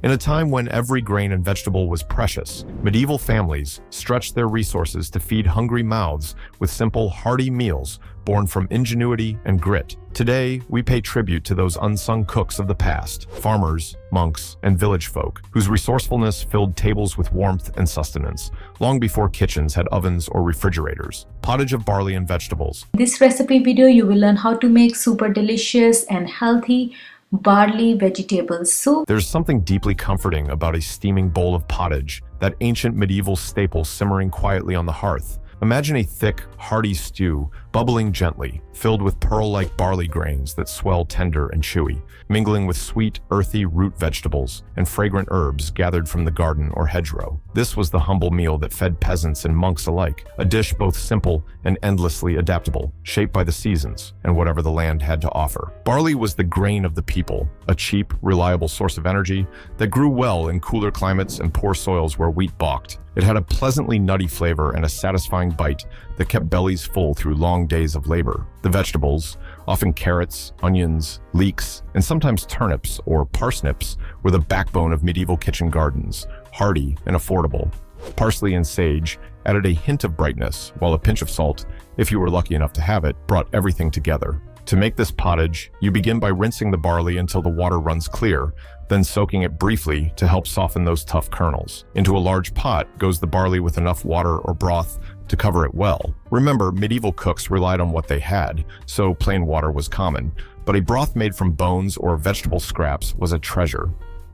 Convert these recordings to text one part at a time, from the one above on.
In a time when every grain and vegetable was precious, medieval families stretched their resources to feed hungry mouths with simple, hearty meals born from ingenuity and grit. Today, we pay tribute to those unsung cooks of the past, farmers, monks, and village folk, whose resourcefulness filled tables with warmth and sustenance, long before kitchens had ovens or refrigerators. Pottage of barley and vegetables. In this recipe video, you will learn how to make super delicious and healthy barley vegetable soup. There's something deeply comforting about a steaming bowl of pottage, that ancient medieval staple simmering quietly on the hearth. Imagine a thick, hearty stew, bubbling gently, filled with pearl-like barley grains that swell tender and chewy, mingling with sweet, earthy root vegetables and fragrant herbs gathered from the garden or hedgerow. This was the humble meal that fed peasants and monks alike, a dish both simple and endlessly adaptable, shaped by the seasons and whatever the land had to offer. Barley was the grain of the people, a cheap, reliable source of energy that grew well in cooler climates and poor soils where wheat balked. It had a pleasantly nutty flavor and a satisfying bite that kept bellies full through long days of labor. The vegetables, often carrots, onions, leeks, and sometimes turnips or parsnips, were the backbone of medieval kitchen gardens, hardy and affordable. Parsley and sage added a hint of brightness, while a pinch of salt, if you were lucky enough to have it, brought everything together. To make this pottage, you begin by rinsing the barley until the water runs clear, then soaking it briefly to help soften those tough kernels. Into a large pot goes the barley with enough water or broth to cover it well. Remember, medieval cooks relied on what they had, so plain water was common, but a broth made from bones or vegetable scraps was a treasure.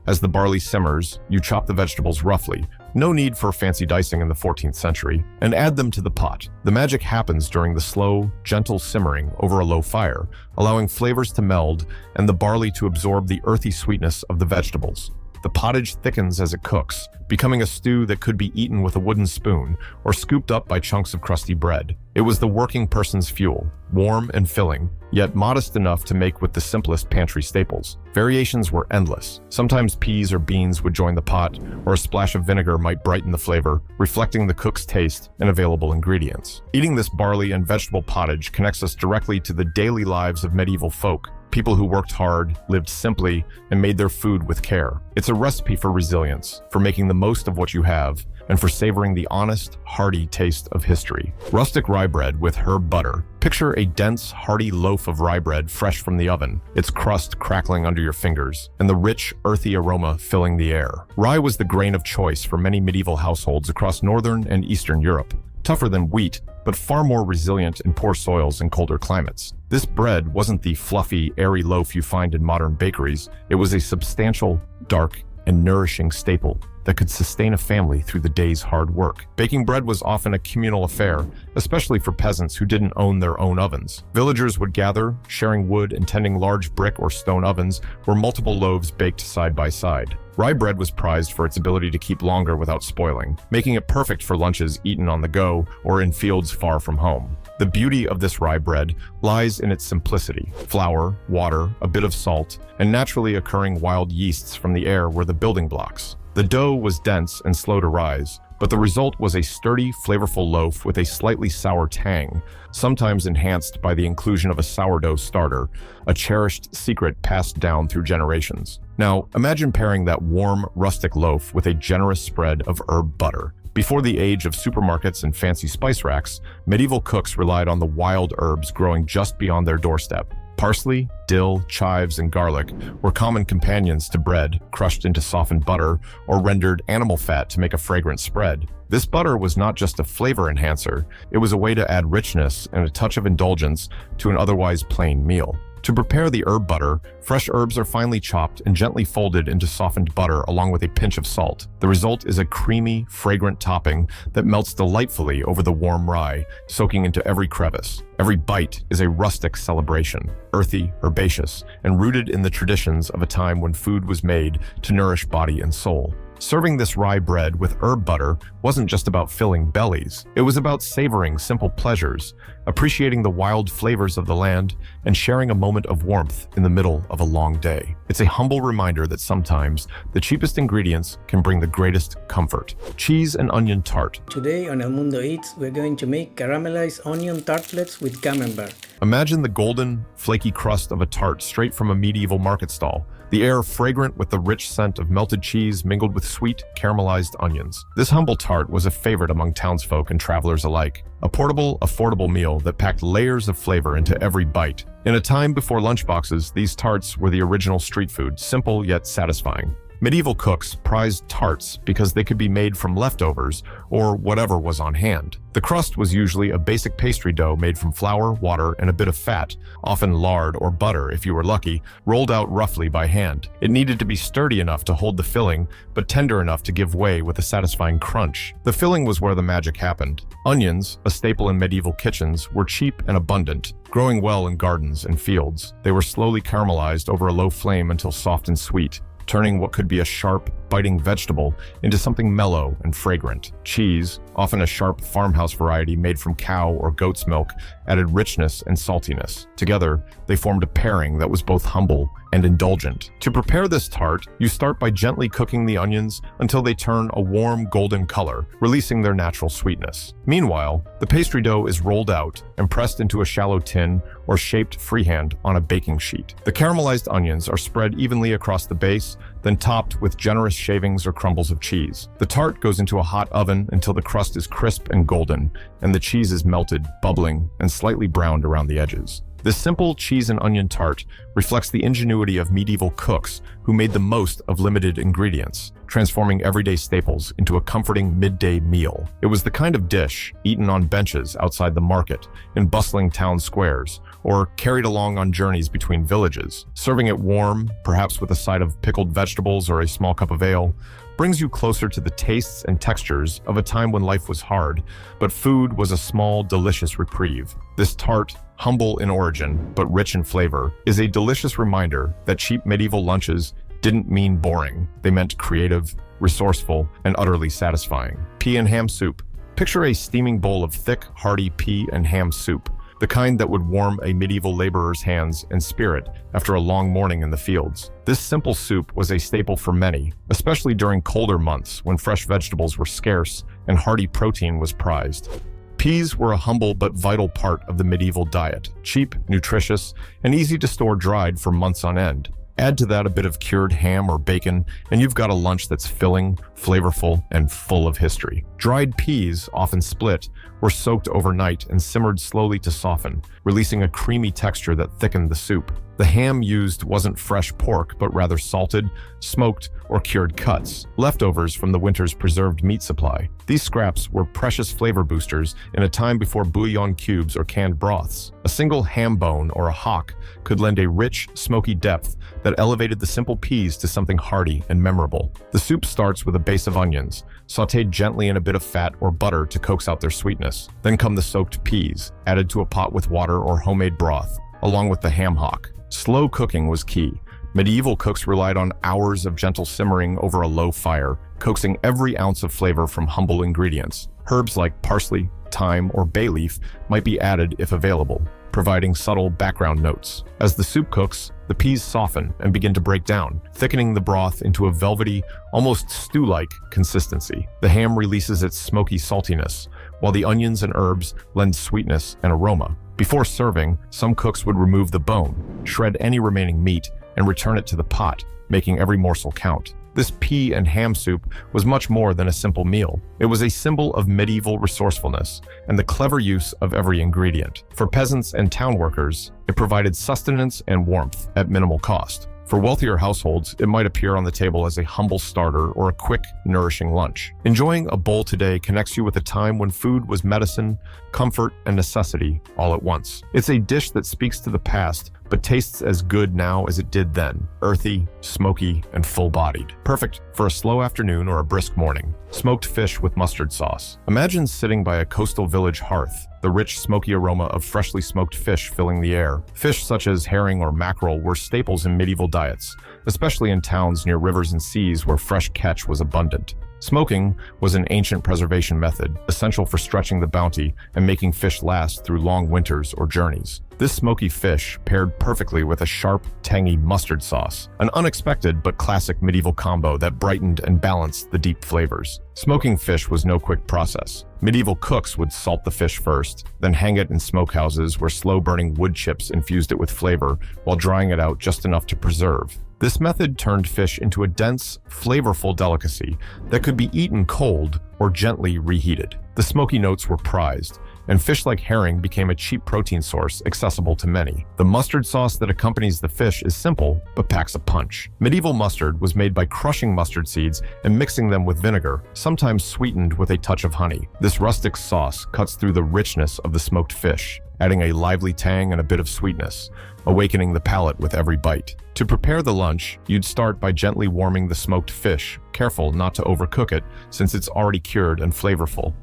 As the barley simmers, you chop the vegetables roughly, no need for fancy dicing in the 14th century, and add them to the pot. The magic happens during the slow, gentle simmering over a low fire, allowing flavors to meld and the barley to absorb the earthy sweetness of the vegetables. The pottage thickens as it cooks, becoming a stew that could be eaten with a wooden spoon or scooped up by chunks of crusty bread. It was the working person's fuel, warm and filling, yet modest enough to make with the simplest pantry staples. Variations were endless. Sometimes peas or beans would join the pot, or a splash of vinegar might brighten the flavor, reflecting the cook's taste and available ingredients. Eating this barley and vegetable pottage connects us directly to the daily lives of medieval folk, people who worked hard, lived simply, and made their food with care. It's a recipe for resilience, for making the most of what you have, and for savoring the honest, hearty taste of history. Rustic rye bread with herb butter. Picture a dense, hearty loaf of rye bread fresh from the oven, its crust crackling under your fingers, and the rich, earthy aroma filling the air. Rye was the grain of choice for many medieval households across northern and eastern Europe. Tougher than wheat, but far more resilient in poor soils and colder climates. This bread wasn't the fluffy, airy loaf you find in modern bakeries. It was a substantial, dark, and nourishing staple that could sustain a family through the day's hard work. Baking bread was often a communal affair, especially for peasants who didn't own their own ovens. Villagers would gather, sharing wood and tending large brick or stone ovens where multiple loaves baked side by side. Rye bread was prized for its ability to keep longer without spoiling, making it perfect for lunches eaten on the go or in fields far from home. The beauty of this rye bread lies in its simplicity. Flour, water, a bit of salt, and naturally occurring wild yeasts from the air were the building blocks. The dough was dense and slow to rise, but the result was a sturdy, flavorful loaf with a slightly sour tang, sometimes enhanced by the inclusion of a sourdough starter, a cherished secret passed down through generations. Now, imagine pairing that warm, rustic loaf with a generous spread of herb butter. Before the age of supermarkets and fancy spice racks, medieval cooks relied on the wild herbs growing just beyond their doorstep. Parsley, dill, chives, and garlic were common companions to bread, crushed into softened butter or rendered animal fat to make a fragrant spread. This butter was not just a flavor enhancer, it was a way to add richness and a touch of indulgence to an otherwise plain meal. To prepare the herb butter, fresh herbs are finely chopped and gently folded into softened butter along with a pinch of salt. The result is a creamy, fragrant topping that melts delightfully over the warm rye, soaking into every crevice. Every bite is a rustic celebration, earthy, herbaceous, and rooted in the traditions of a time when food was made to nourish body and soul. Serving this rye bread with herb butter wasn't just about filling bellies. It was about savoring simple pleasures, appreciating the wild flavors of the land, and sharing a moment of warmth in the middle of a long day. It's a humble reminder that sometimes the cheapest ingredients can bring the greatest comfort. Cheese and onion tart. Today on El Mundo Eats, we're going to make caramelized onion tartlets with camembert. Imagine the golden, flaky crust of a tart straight from a medieval market stall, the air fragrant with the rich scent of melted cheese mingled with sweet, caramelized onions. This humble tart was a favorite among townsfolk and travelers alike, a portable, affordable meal that packed layers of flavor into every bite. In a time before lunchboxes, these tarts were the original street food, simple yet satisfying. Medieval cooks prized tarts because they could be made from leftovers or whatever was on hand. The crust was usually a basic pastry dough made from flour, water, and a bit of fat, often lard or butter if you were lucky, rolled out roughly by hand. It needed to be sturdy enough to hold the filling, but tender enough to give way with a satisfying crunch. The filling was where the magic happened. Onions, a staple in medieval kitchens, were cheap and abundant, growing well in gardens and fields. They were slowly caramelized over a low flame until soft and sweet, turning what could be a sharp, biting vegetable into something mellow and fragrant. Cheese, often a sharp farmhouse variety made from cow or goat's milk, added richness and saltiness. Together, they formed a pairing that was both humble and indulgent. To prepare this tart, you start by gently cooking the onions until they turn a warm golden color, releasing their natural sweetness. Meanwhile, the pastry dough is rolled out and pressed into a shallow tin or shaped freehand on a baking sheet. The caramelized onions are spread evenly across the base, then topped with generous shavings or crumbles of cheese. The tart goes into a hot oven until the crust is crisp and golden, and the cheese is melted, bubbling, and slightly browned around the edges. This simple cheese and onion tart reflects the ingenuity of medieval cooks who made the most of limited ingredients, transforming everyday staples into a comforting midday meal. It was the kind of dish eaten on benches outside the market, in bustling town squares, or carried along on journeys between villages. Serving it warm, perhaps with a side of pickled vegetables or a small cup of ale, brings you closer to the tastes and textures of a time when life was hard, but food was a small, delicious reprieve. This tart, humble in origin but rich in flavor, is a delicious reminder that cheap medieval lunches didn't mean boring. They meant creative, resourceful, and utterly satisfying. Pea and ham soup. Picture a steaming bowl of thick, hearty pea and ham soup, the kind that would warm a medieval laborer's hands and spirit after a long morning in the fields. This simple soup was a staple for many, especially during colder months when fresh vegetables were scarce and hearty protein was prized. Peas were a humble but vital part of the medieval diet, cheap, nutritious, and easy to store dried for months on end. Add to that a bit of cured ham or bacon, and you've got a lunch that's filling, flavorful, and full of history. Dried peas, often split, were soaked overnight and simmered slowly to soften, releasing a creamy texture that thickened the soup. The ham used wasn't fresh pork, but rather salted, smoked, or cured cuts, leftovers from the winter's preserved meat supply. These scraps were precious flavor boosters in a time before bouillon cubes or canned broths. A single ham bone or a hock could lend a rich, smoky depth that elevated the simple peas to something hearty and memorable. The soup starts with a base of onions, sautéed gently in a bit of fat or butter to coax out their sweetness. Then come the soaked peas, added to a pot with water or homemade broth, along with the ham hock. Slow cooking was key. Medieval cooks relied on hours of gentle simmering over a low fire, coaxing every ounce of flavor from humble ingredients. Herbs like parsley, thyme, or bay leaf might be added if available, providing subtle background notes. As the soup cooks, the peas soften and begin to break down, thickening the broth into a velvety, almost stew-like consistency. The ham releases its smoky saltiness, while the onions and herbs lend sweetness and aroma. Before serving, some cooks would remove the bone, shred any remaining meat, and return it to the pot, making every morsel count. This pea and ham soup was much more than a simple meal. It was a symbol of medieval resourcefulness and the clever use of every ingredient. For peasants and town workers, it provided sustenance and warmth at minimal cost. For wealthier households, it might appear on the table as a humble starter or a quick, nourishing lunch. Enjoying a bowl today connects you with a time when food was medicine, comfort, and necessity all at once. It's a dish that speaks to the past, but tastes as good now as it did then. Earthy, smoky, and full-bodied. Perfect for a slow afternoon or a brisk morning. Smoked fish with mustard sauce. Imagine sitting by a coastal village hearth, the rich, smoky aroma of freshly smoked fish filling the air. Fish such as herring or mackerel were staples in medieval diets, especially in towns near rivers and seas where fresh catch was abundant. Smoking was an ancient preservation method, essential for stretching the bounty and making fish last through long winters or journeys. This smoky fish paired perfectly with a sharp, tangy mustard sauce, an unexpected but classic medieval combo that brightened and balanced the deep flavors. Smoking fish was no quick process. Medieval cooks would salt the fish first, then hang it in smokehouses where slow-burning wood chips infused it with flavor while drying it out just enough to preserve. This method turned fish into a dense, flavorful delicacy that could be eaten cold or gently reheated. The smoky notes were prized, and fish like herring became a cheap protein source accessible to many. The mustard sauce that accompanies the fish is simple, but packs a punch. Medieval mustard was made by crushing mustard seeds and mixing them with vinegar, sometimes sweetened with a touch of honey. This rustic sauce cuts through the richness of the smoked fish, adding a lively tang and a bit of sweetness, awakening the palate with every bite. To prepare the lunch, you'd start by gently warming the smoked fish, careful not to overcook it since it's already cured and flavorful.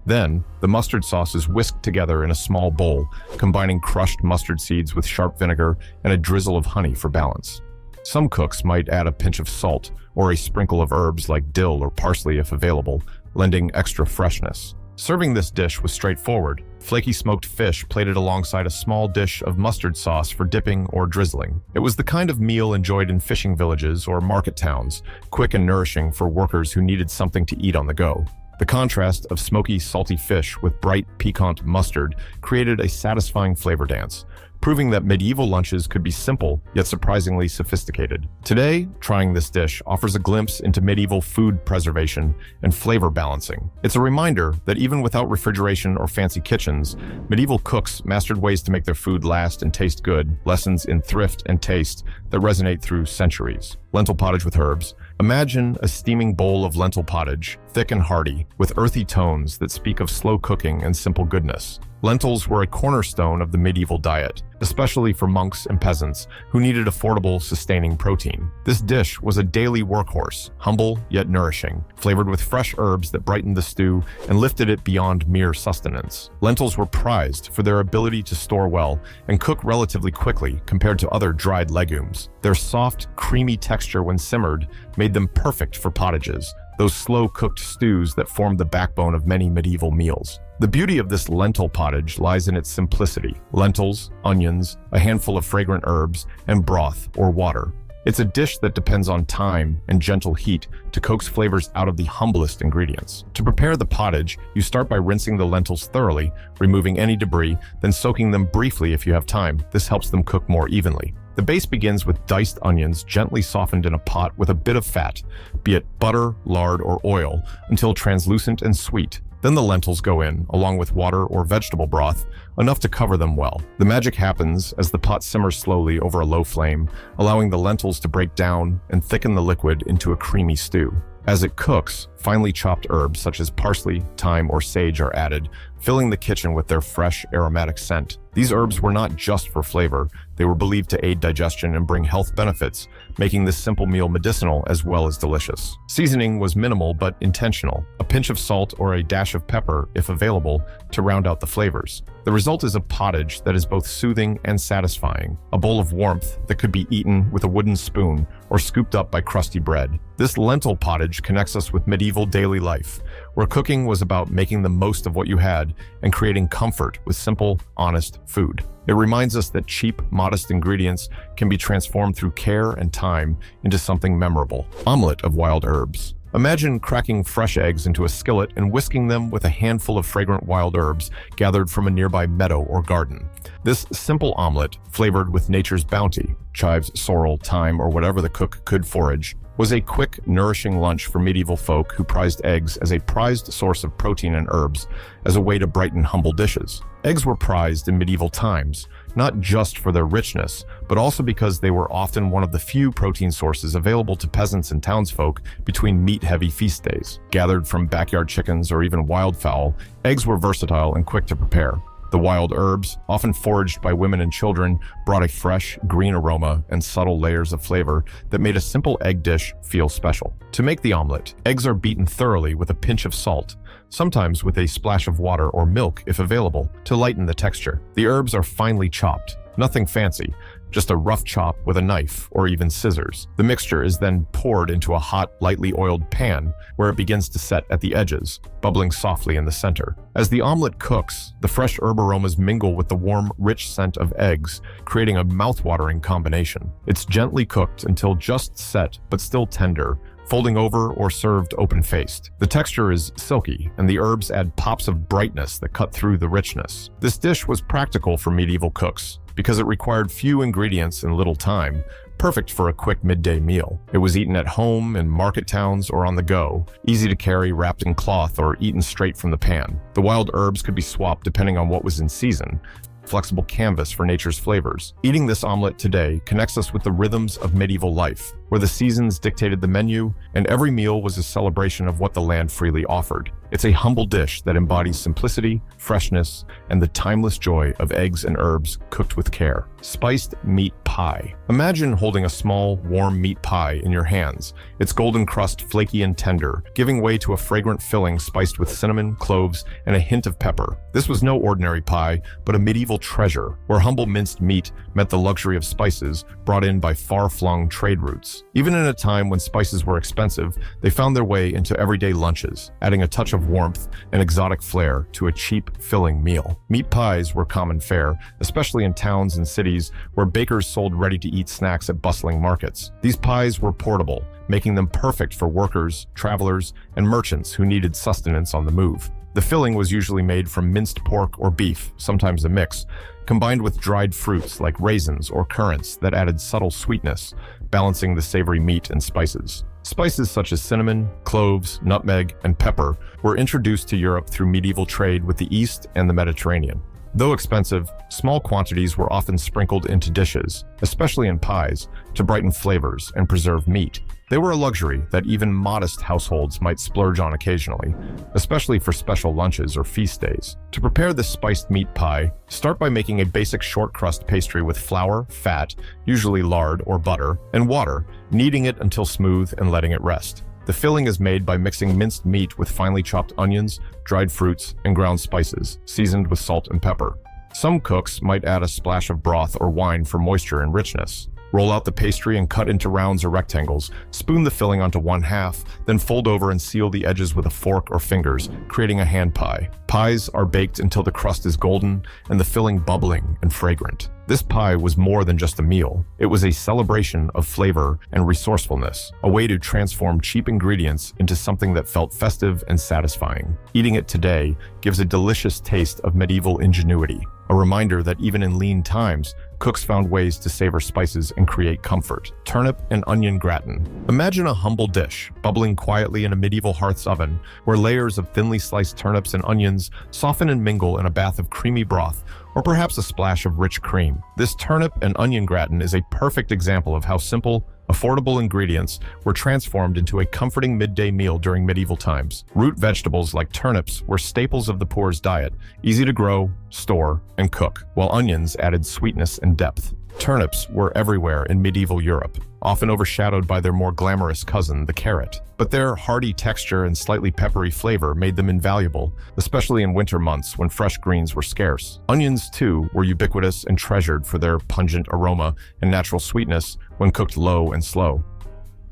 Then, the mustard sauce is whisked together in a small bowl, combining crushed mustard seeds with sharp vinegar and a drizzle of honey for balance. Some cooks might add a pinch of salt or a sprinkle of herbs like dill or parsley if available, lending extra freshness. Serving this dish was straightforward. Flaky smoked fish plated alongside a small dish of mustard sauce for dipping or drizzling. It was the kind of meal enjoyed in fishing villages or market towns, quick and nourishing for workers who needed something to eat on the go. The contrast of smoky, salty fish with bright, piquant mustard created a satisfying flavor dance, proving that medieval lunches could be simple, yet surprisingly sophisticated. Today, trying this dish offers a glimpse into medieval food preservation and flavor balancing. It's a reminder that even without refrigeration or fancy kitchens, medieval cooks mastered ways to make their food last and taste good, lessons in thrift and taste that resonate through centuries. Lentil pottage with herbs. Imagine a steaming bowl of lentil pottage, thick and hearty, with earthy tones that speak of slow cooking and simple goodness. Lentils were a cornerstone of the medieval diet, especially for monks and peasants who needed affordable, sustaining protein. This dish was a daily workhorse, humble yet nourishing, flavored with fresh herbs that brightened the stew and lifted it beyond mere sustenance. Lentils were prized for their ability to store well and cook relatively quickly compared to other dried legumes. Their soft, creamy texture when simmered made them perfect for pottages, those slow-cooked stews that formed the backbone of many medieval meals. The beauty of this lentil pottage lies in its simplicity: lentils, onions, a handful of fragrant herbs, and broth or water. It's a dish that depends on time and gentle heat to coax flavors out of the humblest ingredients. To prepare the pottage, you start by rinsing the lentils thoroughly, removing any debris, then soaking them briefly if you have time. This helps them cook more evenly. The base begins with diced onions gently softened in a pot with a bit of fat, be it butter, lard, or oil, until translucent and sweet. Then the lentils go in, along with water or vegetable broth, enough to cover them well. The magic happens as the pot simmers slowly over a low flame, allowing the lentils to break down and thicken the liquid into a creamy stew. As it cooks, finely chopped herbs such as parsley, thyme, or sage are added, filling the kitchen with their fresh, aromatic scent. These herbs were not just for flavor, they were believed to aid digestion and bring health benefits, making this simple meal medicinal as well as delicious. Seasoning was minimal but intentional, a pinch of salt or a dash of pepper, if available, to round out the flavors. The result is a pottage that is both soothing and satisfying, a bowl of warmth that could be eaten with a wooden spoon or scooped up by crusty bread. This lentil pottage connects us with medieval daily life, where cooking was about making the most of what you had and creating comfort with simple, honest food. It reminds us that cheap, modest ingredients can be transformed through care and time into something memorable. Omelette of wild herbs. Imagine cracking fresh eggs into a skillet and whisking them with a handful of fragrant wild herbs gathered from a nearby meadow or garden. This simple omelette, flavored with nature's bounty, chives, sorrel, thyme, or whatever the cook could forage, was a quick, nourishing lunch for medieval folk who prized eggs as a prized source of protein and herbs as a way to brighten humble dishes. Eggs were prized in medieval times, not just for their richness, but also because they were often one of the few protein sources available to peasants and townsfolk between meat-heavy feast days. Gathered from backyard chickens or even wildfowl, eggs were versatile and quick to prepare. The wild herbs, often foraged by women and children, brought a fresh, green aroma and subtle layers of flavor that made a simple egg dish feel special. To make the omelette, eggs are beaten thoroughly with a pinch of salt, sometimes with a splash of water or milk if available, to lighten the texture. The herbs are finely chopped, nothing fancy, just a rough chop with a knife or even scissors. The mixture is then poured into a hot, lightly oiled pan where it begins to set at the edges, bubbling softly in the center. As the omelet cooks, the fresh herb aromas mingle with the warm, rich scent of eggs, creating a mouth-watering combination. It's gently cooked until just set but still tender, folding over or served open-faced. The texture is silky, and the herbs add pops of brightness that cut through the richness. This dish was practical for medieval cooks because it required few ingredients and little time, perfect for a quick midday meal. It was eaten at home, in market towns, or on the go, easy to carry wrapped in cloth or eaten straight from the pan. The wild herbs could be swapped depending on what was in season, flexible canvas for nature's flavors. Eating this omelet today connects us with the rhythms of medieval life, where the seasons dictated the menu, and every meal was a celebration of what the land freely offered. It's a humble dish that embodies simplicity, freshness, and the timeless joy of eggs and herbs cooked with care. Spiced meat pie. Imagine holding a small, warm meat pie in your hands, its golden crust flaky and tender, giving way to a fragrant filling spiced with cinnamon, cloves, and a hint of pepper. This was no ordinary pie, but a medieval treasure, where humble minced meat met the luxury of spices brought in by far-flung trade routes. Even in a time when spices were expensive, they found their way into everyday lunches, adding a touch of warmth and exotic flair to a cheap, filling meal. Meat pies were common fare, especially in towns and cities where bakers sold ready-to-eat snacks at bustling markets. These pies were portable, making them perfect for workers, travelers, and merchants who needed sustenance on the move. The filling was usually made from minced pork or beef, sometimes a mix, combined with dried fruits like raisins or currants that added subtle sweetness, balancing the savory meat and spices. Spices such as cinnamon, cloves, nutmeg, and pepper were introduced to Europe through medieval trade with the East and the Mediterranean. Though expensive, small quantities were often sprinkled into dishes, especially in pies, to brighten flavors and preserve meat. They were a luxury that even modest households might splurge on occasionally, especially for special lunches or feast days. To prepare this spiced meat pie, start by making a basic short crust pastry with flour, fat, usually lard or butter, and water, kneading it until smooth and letting it rest. The filling is made by mixing minced meat with finely chopped onions, dried fruits, and ground spices, seasoned with salt and pepper. Some cooks might add a splash of broth or wine for moisture and richness. Roll out the pastry and cut into rounds or rectangles. Spoon the filling onto one half, then fold over and seal the edges with a fork or fingers, creating a hand pie. Pies are baked until the crust is golden and the filling bubbling and fragrant. This pie was more than just a meal. It was a celebration of flavor and resourcefulness, a way to transform cheap ingredients into something that felt festive and satisfying. Eating it today gives a delicious taste of medieval ingenuity, a reminder that even in lean times, cooks found ways to savor spices and create comfort. Turnip and onion gratin. Imagine a humble dish, bubbling quietly in a medieval hearth's oven, where layers of thinly sliced turnips and onions soften and mingle in a bath of creamy broth, or perhaps a splash of rich cream. This turnip and onion gratin is a perfect example of how simple, affordable ingredients were transformed into a comforting midday meal during medieval times. Root vegetables like turnips were staples of the poor's diet, easy to grow, store, and cook, while onions added sweetness and depth. Turnips were everywhere in medieval Europe, often overshadowed by their more glamorous cousin, the carrot. But their hearty texture and slightly peppery flavor made them invaluable, especially in winter months when fresh greens were scarce. Onions, too, were ubiquitous and treasured for their pungent aroma and natural sweetness when cooked low and slow.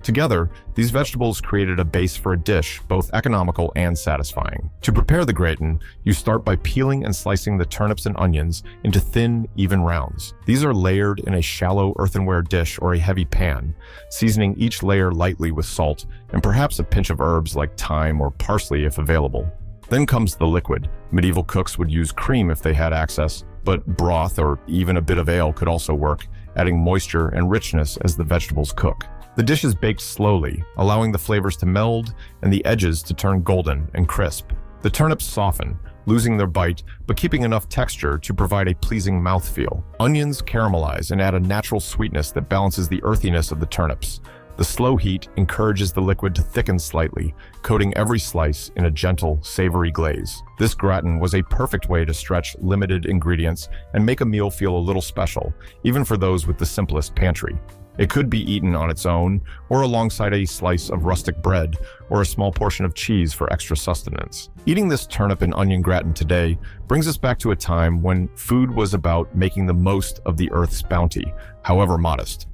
Together, these vegetables created a base for a dish both economical and satisfying. To prepare the gratin, you start by peeling and slicing the turnips and onions into thin, even rounds. These are layered in a shallow earthenware dish or a heavy pan, seasoning each layer lightly with salt and perhaps a pinch of herbs like thyme or parsley if available. Then comes the liquid. Medieval cooks would use cream if they had access, but broth or even a bit of ale could also work, adding moisture and richness as the vegetables cook. The dish is baked slowly, allowing the flavors to meld and the edges to turn golden and crisp. The turnips soften, losing their bite, but keeping enough texture to provide a pleasing mouthfeel. Onions caramelize and add a natural sweetness that balances the earthiness of the turnips. The slow heat encourages the liquid to thicken slightly, coating every slice in a gentle, savory glaze. This gratin was a perfect way to stretch limited ingredients and make a meal feel a little special, even for those with the simplest pantry. It could be eaten on its own, or alongside a slice of rustic bread, or a small portion of cheese for extra sustenance. Eating this turnip and onion gratin today brings us back to a time when food was about making the most of the earth's bounty, however modest.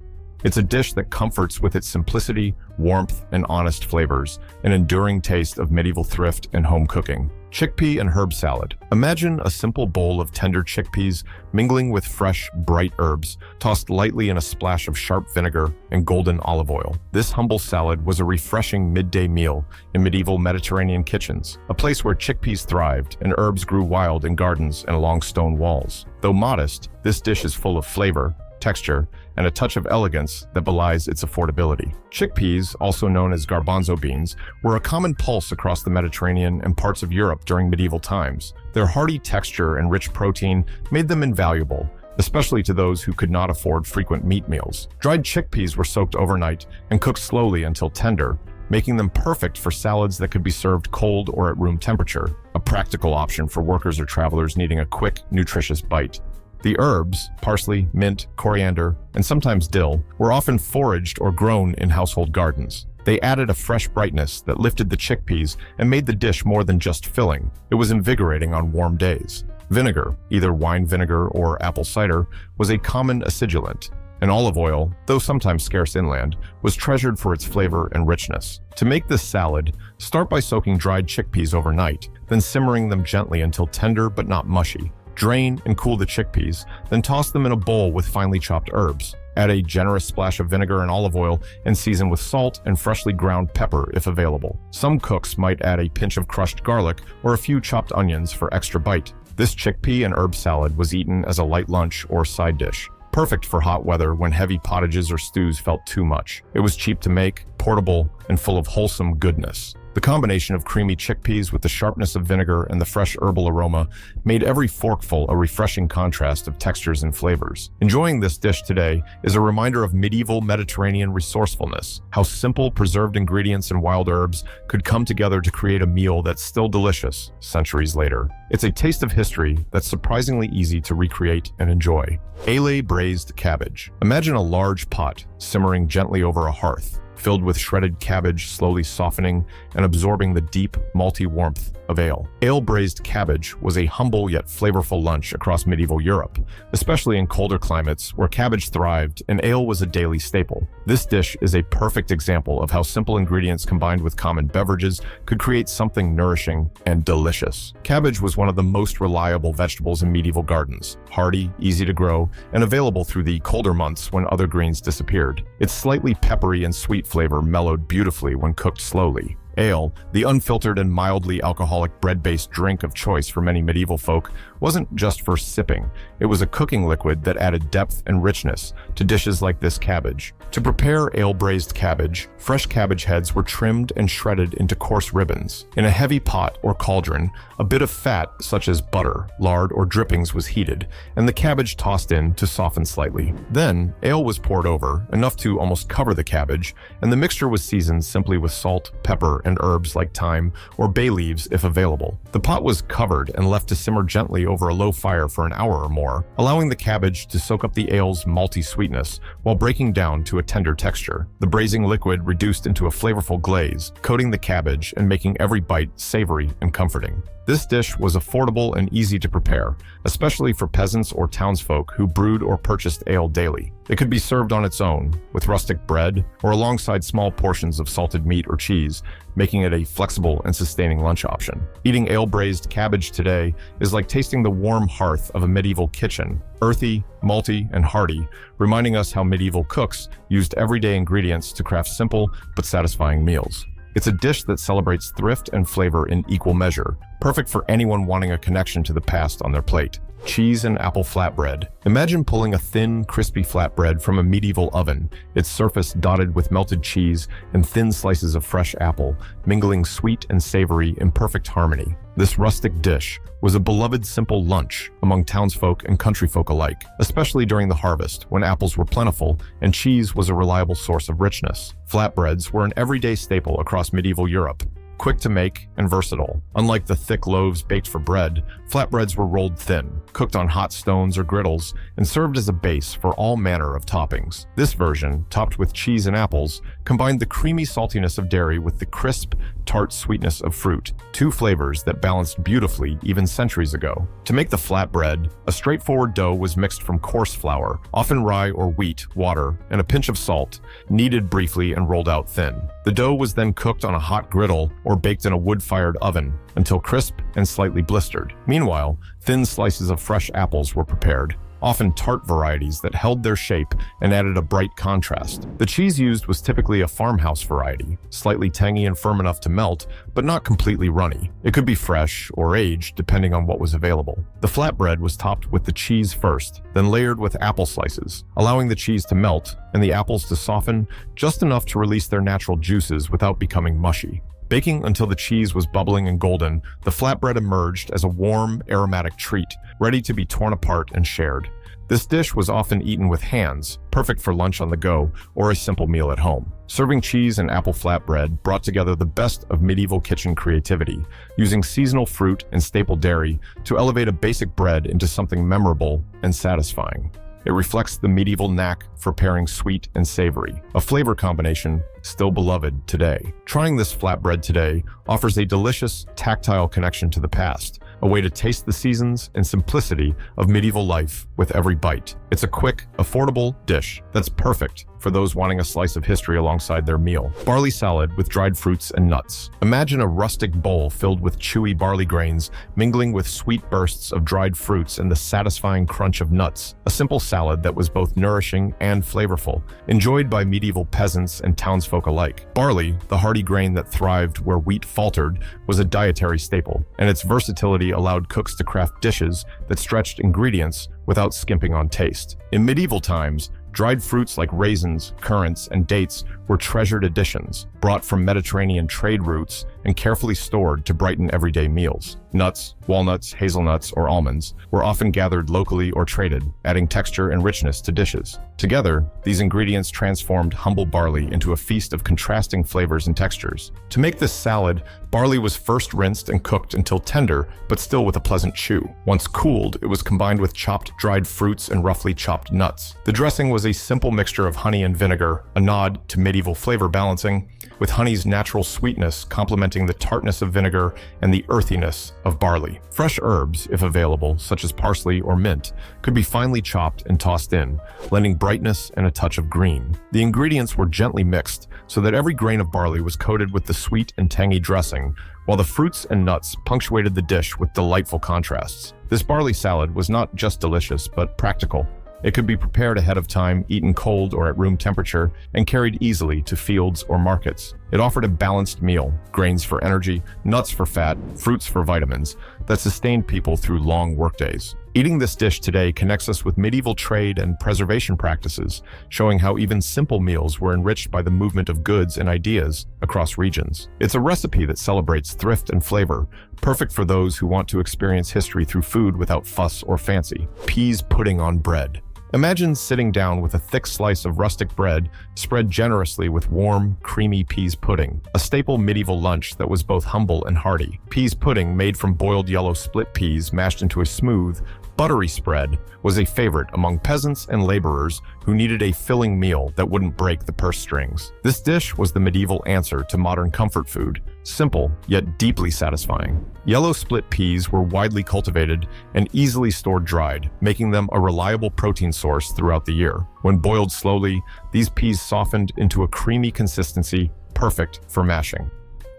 It's a dish that comforts with its simplicity, warmth, and honest flavors, an enduring taste of medieval thrift and home cooking. Chickpea and herb salad. Imagine a simple bowl of tender chickpeas mingling with fresh, bright herbs, tossed lightly in a splash of sharp vinegar and golden olive oil. This humble salad was a refreshing midday meal in medieval Mediterranean kitchens, a place where chickpeas thrived and herbs grew wild in gardens and along stone walls. Though modest, this dish is full of flavor, texture, and a touch of elegance that belies its affordability. Chickpeas, also known as garbanzo beans, were a common pulse across the Mediterranean and parts of Europe during medieval times. Their hearty texture and rich protein made them invaluable, especially to those who could not afford frequent meat meals. Dried chickpeas were soaked overnight and cooked slowly until tender, making them perfect for salads that could be served cold or at room temperature, a practical option for workers or travelers needing a quick, nutritious bite. The herbs, parsley, mint, coriander, and sometimes dill, were often foraged or grown in household gardens. They added a fresh brightness that lifted the chickpeas and made the dish more than just filling. It was invigorating on warm days. Vinegar, either wine vinegar or apple cider, was a common acidulant, and olive oil, though sometimes scarce inland, was treasured for its flavor and richness. To make this salad, start by soaking dried chickpeas overnight, then simmering them gently until tender but not mushy. Drain and cool the chickpeas, then toss them in a bowl with finely chopped herbs. Add a generous splash of vinegar and olive oil and season with salt and freshly ground pepper if available. Some cooks might add a pinch of crushed garlic or a few chopped onions for extra bite. This chickpea and herb salad was eaten as a light lunch or side dish, perfect for hot weather when heavy pottages or stews felt too much. It was cheap to make, portable, and full of wholesome goodness. The combination of creamy chickpeas with the sharpness of vinegar and the fresh herbal aroma made every forkful a refreshing contrast of textures and flavors. Enjoying this dish today is a reminder of medieval Mediterranean resourcefulness, how simple preserved ingredients and wild herbs could come together to create a meal that's still delicious centuries later. It's a taste of history that's surprisingly easy to recreate and enjoy. Ale braised cabbage. Imagine a large pot simmering gently over a hearth, filled with shredded cabbage slowly softening and absorbing the deep, malty warmth of ale. Ale-braised cabbage was a humble yet flavorful lunch across medieval Europe, especially in colder climates where cabbage thrived and ale was a daily staple. This dish is a perfect example of how simple ingredients combined with common beverages could create something nourishing and delicious. Cabbage was one of the most reliable vegetables in medieval gardens, hardy, easy to grow, and available through the colder months when other greens disappeared. Its slightly peppery and sweet flavor mellowed beautifully when cooked slowly. Ale, the unfiltered and mildly alcoholic bread-based drink of choice for many medieval folk, wasn't just for sipping. It was a cooking liquid that added depth and richness to dishes like this cabbage. To prepare ale-braised cabbage, fresh cabbage heads were trimmed and shredded into coarse ribbons. In a heavy pot or cauldron, a bit of fat, such as butter, lard, or drippings was heated, and the cabbage tossed in to soften slightly. Then, ale was poured over, enough to almost cover the cabbage, and the mixture was seasoned simply with salt, pepper, and herbs like thyme or bay leaves if available. The pot was covered and left to simmer gently over a low fire for an hour or more, allowing the cabbage to soak up the ale's malty sweetness while breaking down to a tender texture. The braising liquid reduced into a flavorful glaze, coating the cabbage and making every bite savory and comforting. This dish was affordable and easy to prepare, especially for peasants or townsfolk who brewed or purchased ale daily. It could be served on its own, with rustic bread, or alongside small portions of salted meat or cheese, making it a flexible and sustaining lunch option. Eating ale-braised cabbage today is like tasting the warm hearth of a medieval kitchen, earthy, malty, and hearty, reminding us how medieval cooks used everyday ingredients to craft simple but satisfying meals. It's a dish that celebrates thrift and flavor in equal measure, perfect for anyone wanting a connection to the past on their plate. Cheese and apple flatbread. Imagine pulling a thin, crispy flatbread from a medieval oven, its surface dotted with melted cheese and thin slices of fresh apple, mingling sweet and savory in perfect harmony. This rustic dish was a beloved simple lunch among townsfolk and countryfolk alike, especially during the harvest when apples were plentiful and cheese was a reliable source of richness. Flatbreads were an everyday staple across medieval Europe, quick to make and versatile. Unlike the thick loaves baked for bread, flatbreads were rolled thin, cooked on hot stones or griddles, and served as a base for all manner of toppings. This version, topped with cheese and apples, combined the creamy saltiness of dairy with the crisp, tart sweetness of fruit, two flavors that balanced beautifully even centuries ago. To make the flatbread, a straightforward dough was mixed from coarse flour, often rye or wheat, water, and a pinch of salt, kneaded briefly and rolled out thin. The dough was then cooked on a hot griddle or baked in a wood-fired oven until crisp and slightly blistered. Meanwhile, thin slices of fresh apples were prepared, often tart varieties that held their shape and added a bright contrast. The cheese used was typically a farmhouse variety, slightly tangy and firm enough to melt, but not completely runny. It could be fresh or aged depending on what was available. The flatbread was topped with the cheese first, then layered with apple slices, allowing the cheese to melt and the apples to soften just enough to release their natural juices without becoming mushy. Baking until the cheese was bubbling and golden, the flatbread emerged as a warm, aromatic treat, ready to be torn apart and shared. This dish was often eaten with hands, perfect for lunch on the go or a simple meal at home. Serving cheese and apple flatbread brought together the best of medieval kitchen creativity, using seasonal fruit and staple dairy to elevate a basic bread into something memorable and satisfying. It reflects the medieval knack for pairing sweet and savory, a flavor combination still beloved today. Trying this flatbread today offers a delicious, tactile connection to the past, a way to taste the seasons and simplicity of medieval life with every bite. It's a quick, affordable dish that's perfect for those wanting a slice of history alongside their meal. Barley salad with dried fruits and nuts. Imagine a rustic bowl filled with chewy barley grains, mingling with sweet bursts of dried fruits and the satisfying crunch of nuts. A simple salad that was both nourishing and flavorful, enjoyed by medieval peasants and townsfolk alike. Barley, the hardy grain that thrived where wheat faltered, was a dietary staple, and its versatility allowed cooks to craft dishes that stretched ingredients without skimping on taste. In medieval times, dried fruits like raisins, currants, and dates were treasured additions, brought from Mediterranean trade routes and carefully stored to brighten everyday meals. Nuts, walnuts, hazelnuts, or almonds were often gathered locally or traded, adding texture and richness to dishes. Together, these ingredients transformed humble barley into a feast of contrasting flavors and textures. To make this salad, barley was first rinsed and cooked until tender, but still with a pleasant chew. Once cooled, it was combined with chopped dried fruits and roughly chopped nuts. The dressing was a simple mixture of honey and vinegar, a nod to medieval flavor balancing, with honey's natural sweetness complementing the tartness of vinegar and the earthiness of barley. Fresh herbs, if available, such as parsley or mint, could be finely chopped and tossed in, lending brightness and a touch of green. The ingredients were gently mixed so that every grain of barley was coated with the sweet and tangy dressing, while the fruits and nuts punctuated the dish with delightful contrasts. This barley salad was not just delicious, but practical. It could be prepared ahead of time, eaten cold or at room temperature, and carried easily to fields or markets. It offered a balanced meal, grains for energy, nuts for fat, fruits for vitamins, that sustained people through long workdays. Eating this dish today connects us with medieval trade and preservation practices, showing how even simple meals were enriched by the movement of goods and ideas across regions. It's a recipe that celebrates thrift and flavor, perfect for those who want to experience history through food without fuss or fancy. Peas pudding on bread. Imagine sitting down with a thick slice of rustic bread spread generously with warm, creamy peas pudding, a staple medieval lunch that was both humble and hearty. Peas pudding, made from boiled yellow split peas mashed into a smooth, buttery spread, was a favorite among peasants and laborers who needed a filling meal that wouldn't break the purse strings. This dish was the medieval answer to modern comfort food, simple yet deeply satisfying. Yellow split peas were widely cultivated and easily stored dried, making them a reliable protein source throughout the year. When boiled slowly, these peas softened into a creamy consistency, perfect for mashing.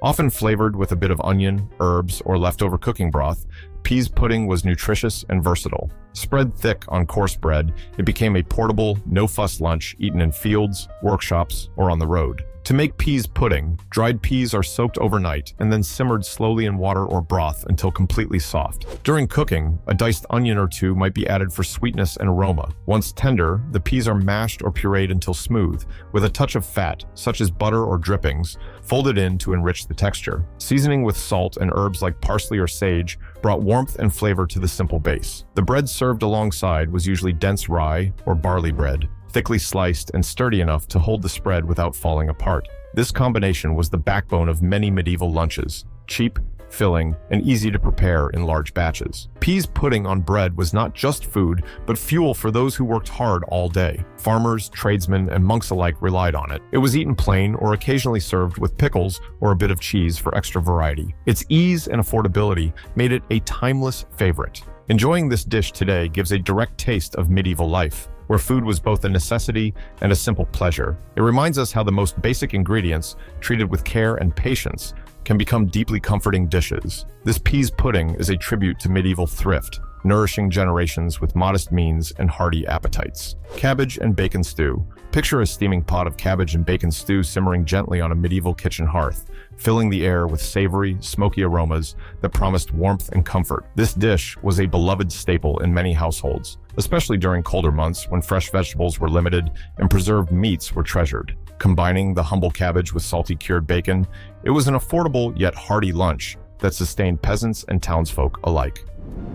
Often flavored with a bit of onion, herbs, or leftover cooking broth, peas pudding was nutritious and versatile. Spread thick on coarse bread, it became a portable, no-fuss lunch eaten in fields, workshops, or on the road. To make peas pudding, dried peas are soaked overnight and then simmered slowly in water or broth until completely soft. During cooking, a diced onion or two might be added for sweetness and aroma. Once tender, the peas are mashed or pureed until smooth, with a touch of fat, such as butter or drippings, folded in to enrich the texture. Seasoning with salt and herbs like parsley or sage brought warmth and flavor to the simple base. The bread served alongside was usually dense rye or barley bread, thickly sliced and sturdy enough to hold the spread without falling apart. This combination was the backbone of many medieval lunches, cheap, filling, and easy to prepare in large batches. Peas pudding on bread was not just food, but fuel for those who worked hard all day. Farmers, tradesmen, and monks alike relied on it. It was eaten plain or occasionally served with pickles or a bit of cheese for extra variety. Its ease and affordability made it a timeless favorite. Enjoying this dish today gives a direct taste of medieval life, where food was both a necessity and a simple pleasure. It reminds us how the most basic ingredients, treated with care and patience, can become deeply comforting dishes. This peas pudding is a tribute to medieval thrift, nourishing generations with modest means and hearty appetites. Cabbage and bacon stew. Picture a steaming pot of cabbage and bacon stew simmering gently on a medieval kitchen hearth, filling the air with savory, smoky aromas that promised warmth and comfort. This dish was a beloved staple in many households, especially during colder months when fresh vegetables were limited and preserved meats were treasured. Combining the humble cabbage with salty cured bacon, it was an affordable yet hearty lunch that sustained peasants and townsfolk alike.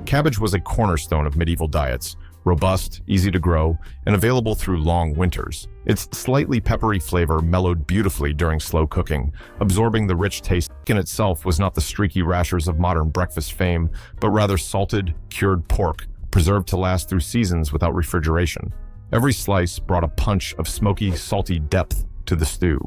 Cabbage was a cornerstone of medieval diets, robust, easy to grow, and available through long winters. Its slightly peppery flavor mellowed beautifully during slow cooking, absorbing the rich taste. Bacon itself was not the streaky rashers of modern breakfast fame, but rather salted, cured pork, preserved to last through seasons without refrigeration. Every slice brought a punch of smoky, salty depth to the stew.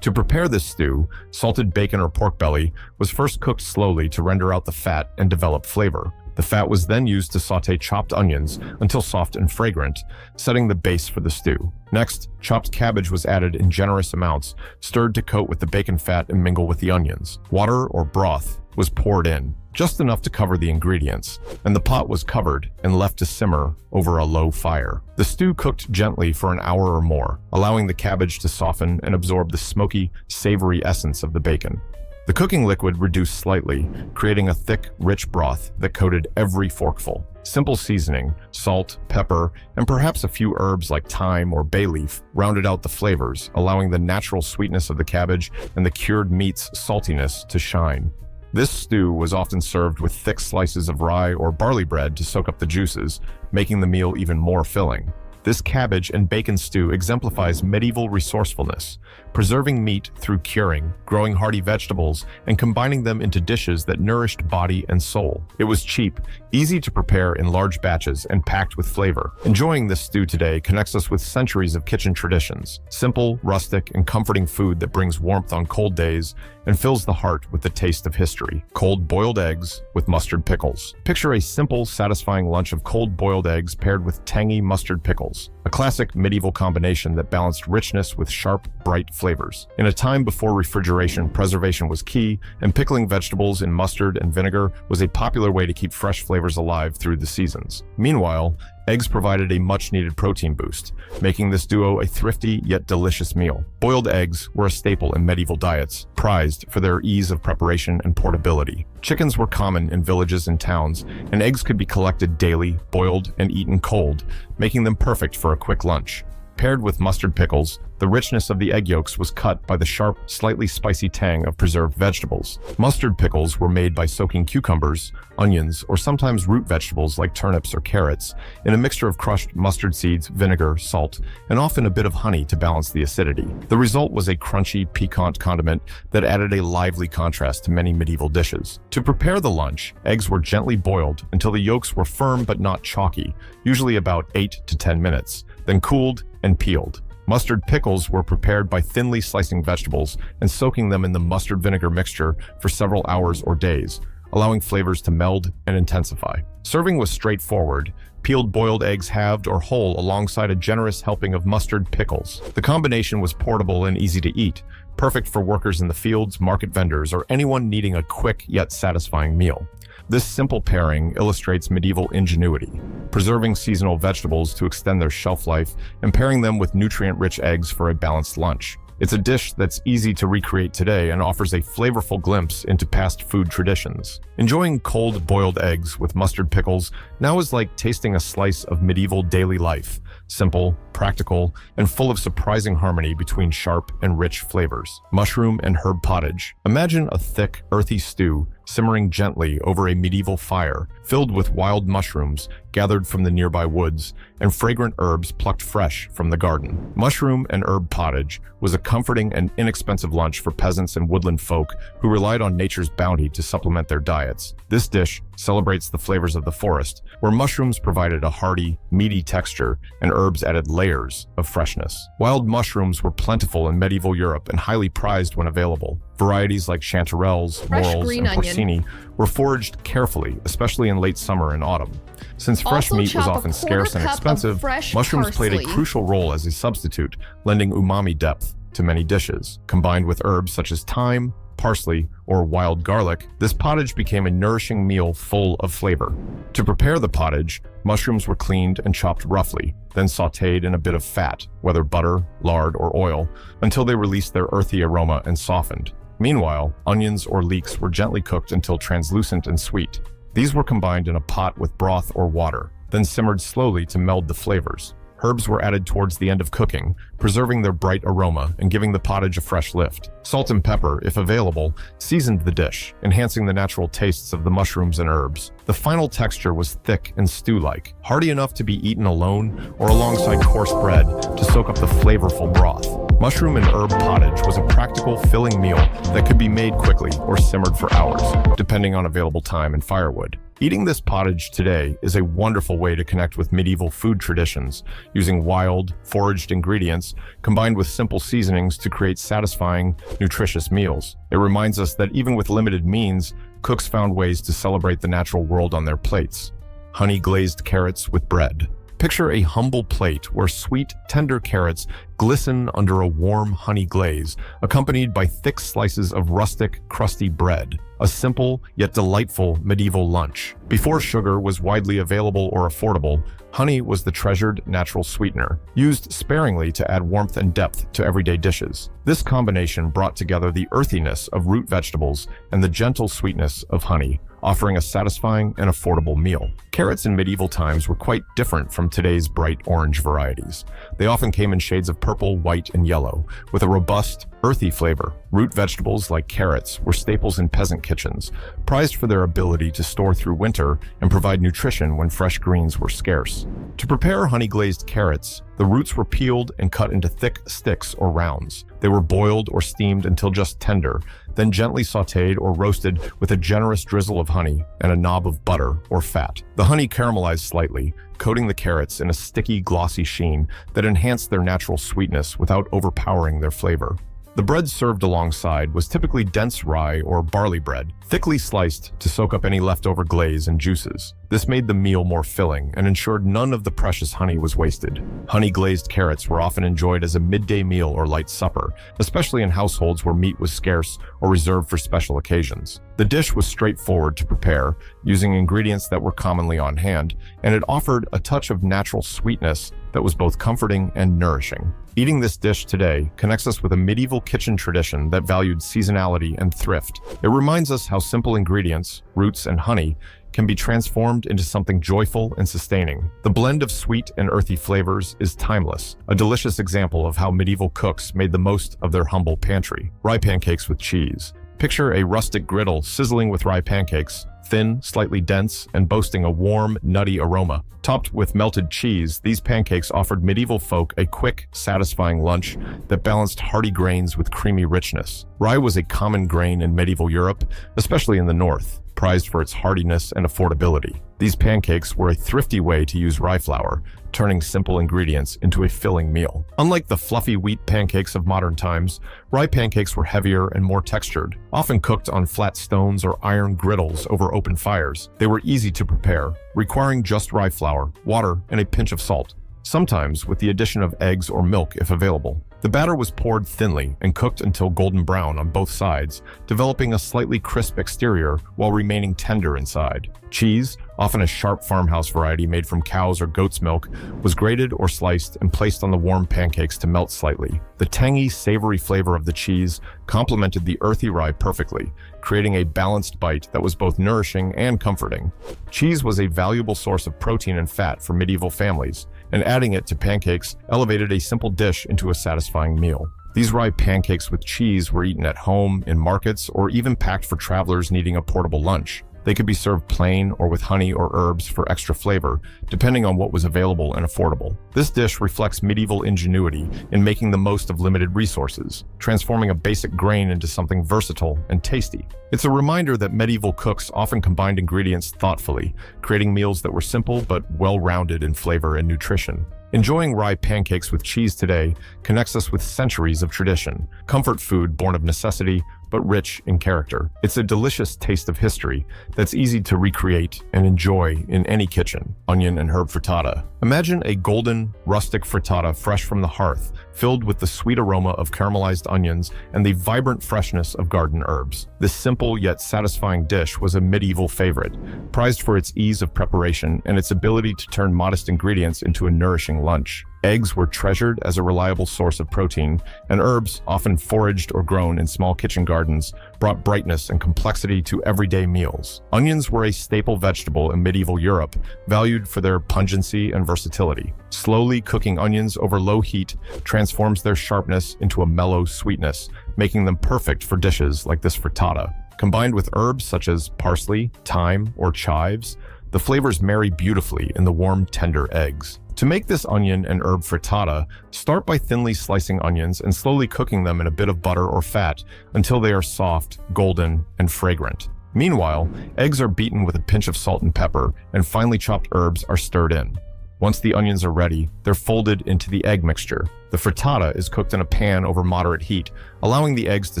To prepare this stew, salted bacon or pork belly was first cooked slowly to render out the fat and develop flavor. The fat was then used to sauté chopped onions until soft and fragrant, setting the base for the stew. Next, chopped cabbage was added in generous amounts, stirred to coat with the bacon fat and mingle with the onions. Water or broth was poured in, just enough to cover the ingredients, and the pot was covered and left to simmer over a low fire. The stew cooked gently for an hour or more, allowing the cabbage to soften and absorb the smoky, savory essence of the bacon. The cooking liquid reduced slightly, creating a thick, rich broth that coated every forkful. Simple seasoning, salt, pepper, and perhaps a few herbs like thyme or bay leaf rounded out the flavors, allowing the natural sweetness of the cabbage and the cured meat's saltiness to shine. This stew was often served with thick slices of rye or barley bread to soak up the juices, making the meal even more filling. This cabbage and bacon stew exemplifies medieval resourcefulness, preserving meat through curing, growing hearty vegetables, and combining them into dishes that nourished body and soul. It was cheap, easy to prepare in large batches, and packed with flavor. Enjoying this stew today connects us with centuries of kitchen traditions, simple, rustic, and comforting food that brings warmth on cold days and fills the heart with the taste of history. Cold boiled eggs with mustard pickles. Picture a simple, satisfying lunch of cold boiled eggs paired with tangy mustard pickles, a classic medieval combination that balanced richness with sharp, bright flavors. In a time before refrigeration, preservation was key, and pickling vegetables in mustard and vinegar was a popular way to keep fresh flavors alive through the seasons. Meanwhile, eggs provided a much-needed protein boost, making this duo a thrifty yet delicious meal. Boiled eggs were a staple in medieval diets, prized for their ease of preparation and portability. Chickens were common in villages and towns, and eggs could be collected daily, boiled, and eaten cold, making them perfect for a quick lunch. Paired with mustard pickles, the richness of the egg yolks was cut by the sharp, slightly spicy tang of preserved vegetables. Mustard pickles were made by soaking cucumbers, onions, or sometimes root vegetables like turnips or carrots in a mixture of crushed mustard seeds, vinegar, salt, and often a bit of honey to balance the acidity. The result was a crunchy, piquant condiment that added a lively contrast to many medieval dishes. To prepare the lunch, eggs were gently boiled until the yolks were firm but not chalky, usually about 8 to 10 minutes, then cooled and peeled. Mustard pickles were prepared by thinly slicing vegetables and soaking them in the mustard vinegar mixture for several hours or days, allowing flavors to meld and intensify. Serving was straightforward, peeled boiled eggs halved or whole alongside a generous helping of mustard pickles. The combination was portable and easy to eat, perfect for workers in the fields, market vendors, or anyone needing a quick yet satisfying meal. This simple pairing illustrates medieval ingenuity, preserving seasonal vegetables to extend their shelf life and pairing them with nutrient-rich eggs for a balanced lunch. It's a dish that's easy to recreate today and offers a flavorful glimpse into past food traditions. Enjoying cold boiled eggs with mustard pickles now is like tasting a slice of medieval daily life, simple, practical, and full of surprising harmony between sharp and rich flavors. Mushroom and herb pottage. Imagine a thick, earthy stew simmering gently over a medieval fire, filled with wild mushrooms gathered from the nearby woods and fragrant herbs plucked fresh from the garden. Mushroom and herb pottage was a comforting and inexpensive lunch for peasants and woodland folk who relied on nature's bounty to supplement their diets. This dish celebrates the flavors of the forest, where mushrooms provided a hearty, meaty texture and herbs added layers of freshness. Wild mushrooms were plentiful in medieval Europe and highly prized when available. Varieties like chanterelles, morels, and porcini were foraged carefully, especially in late summer and autumn. Since fresh meat was often scarce and expensive, mushrooms played a crucial role as a substitute, lending umami depth to many dishes. Combined with herbs such as thyme, parsley, or wild garlic, this pottage became a nourishing meal full of flavor. To prepare the pottage, mushrooms were cleaned and chopped roughly, then sautéed in a bit of fat, whether butter, lard, or oil, until they released their earthy aroma and softened. Meanwhile, onions or leeks were gently cooked until translucent and sweet. These were combined in a pot with broth or water, then simmered slowly to meld the flavors. Herbs were added towards the end of cooking, preserving their bright aroma and giving the pottage a fresh lift. Salt and pepper, if available, seasoned the dish, enhancing the natural tastes of the mushrooms and herbs. The final texture was thick and stew-like, hearty enough to be eaten alone or alongside coarse bread to soak up the flavorful broth. Mushroom and herb pottage was a practical, filling meal that could be made quickly or simmered for hours, depending on available time and firewood. Eating this pottage today is a wonderful way to connect with medieval food traditions, using wild, foraged ingredients combined with simple seasonings to create satisfying, nutritious meals. It reminds us that even with limited means, cooks found ways to celebrate the natural world on their plates. Honey-glazed carrots with bread. Picture a humble plate where sweet, tender carrots glisten under a warm honey glaze, accompanied by thick slices of rustic, crusty bread. A simple yet delightful medieval lunch. Before sugar was widely available or affordable, honey was the treasured natural sweetener, used sparingly to add warmth and depth to everyday dishes. This combination brought together the earthiness of root vegetables and the gentle sweetness of honey, offering a satisfying and affordable meal. Carrots in medieval times were quite different from today's bright orange varieties. They often came in shades of purple, white, and yellow, with a robust, earthy flavor. Root vegetables like carrots were staples in peasant kitchens, prized for their ability to store through winter and provide nutrition when fresh greens were scarce. To prepare honey-glazed carrots, the roots were peeled and cut into thick sticks or rounds. They were boiled or steamed until just tender, then gently sautéed or roasted with a generous drizzle of honey and a knob of butter or fat. The honey caramelized slightly, coating the carrots in a sticky, glossy sheen that enhanced their natural sweetness without overpowering their flavor. The bread served alongside was typically dense rye or barley bread, thickly sliced to soak up any leftover glaze and juices. This made the meal more filling and ensured none of the precious honey was wasted. Honey-glazed carrots were often enjoyed as a midday meal or light supper, especially in households where meat was scarce or reserved for special occasions. The dish was straightforward to prepare, using ingredients that were commonly on hand, and it offered a touch of natural sweetness that was both comforting and nourishing. Eating this dish today connects us with a medieval kitchen tradition that valued seasonality and thrift. It reminds us how simple ingredients, roots, and honey can be transformed into something joyful and sustaining. The blend of sweet and earthy flavors is timeless, a delicious example of how medieval cooks made the most of their humble pantry. Rye pancakes with cheese. Picture a rustic griddle sizzling with rye pancakes, thin, slightly dense, and boasting a warm, nutty aroma. Topped with melted cheese, these pancakes offered medieval folk a quick, satisfying lunch that balanced hearty grains with creamy richness. Rye was a common grain in medieval Europe, especially in the north, prized for its hardiness and affordability. These pancakes were a thrifty way to use rye flour, turning simple ingredients into a filling meal. Unlike the fluffy wheat pancakes of modern times, rye pancakes were heavier and more textured, often cooked on flat stones or iron griddles over open fires. They were easy to prepare, requiring just rye flour, water, and a pinch of salt, sometimes with the addition of eggs or milk if available. The batter was poured thinly and cooked until golden brown on both sides, developing a slightly crisp exterior while remaining tender inside. Cheese, often a sharp farmhouse variety made from cow's or goat's milk, was grated or sliced and placed on the warm pancakes to melt slightly. The tangy, savory flavor of the cheese complemented the earthy rye perfectly, creating a balanced bite that was both nourishing and comforting. Cheese was a valuable source of protein and fat for medieval families, and adding it to pancakes elevated a simple dish into a satisfying meal. These rye pancakes with cheese were eaten at home, in markets, or even packed for travelers needing a portable lunch. They could be served plain or with honey or herbs for extra flavor, depending on what was available and affordable. This dish reflects medieval ingenuity in making the most of limited resources, transforming a basic grain into something versatile and tasty. It's a reminder that medieval cooks often combined ingredients thoughtfully, creating meals that were simple but well-rounded in flavor and nutrition. Enjoying rye pancakes with cheese today connects us with centuries of tradition, comfort food born of necessity, but rich in character. It's a delicious taste of history that's easy to recreate and enjoy in any kitchen. Onion and herb frittata. Imagine a golden, rustic frittata fresh from the hearth, filled with the sweet aroma of caramelized onions and the vibrant freshness of garden herbs. This simple yet satisfying dish was a medieval favorite, prized for its ease of preparation and its ability to turn modest ingredients into a nourishing lunch. Eggs were treasured as a reliable source of protein, and herbs, often foraged or grown in small kitchen gardens, brought brightness and complexity to everyday meals. Onions were a staple vegetable in medieval Europe, valued for their pungency and versatility. Slowly cooking onions over low heat transforms their sharpness into a mellow sweetness, making them perfect for dishes like this frittata. Combined with herbs such as parsley, thyme, or chives, the flavors marry beautifully in the warm, tender eggs. To make this onion and herb frittata, start by thinly slicing onions and slowly cooking them in a bit of butter or fat until they are soft, golden, and fragrant. Meanwhile, eggs are beaten with a pinch of salt and pepper, and finely chopped herbs are stirred in. Once the onions are ready, they're folded into the egg mixture. The frittata is cooked in a pan over moderate heat, allowing the eggs to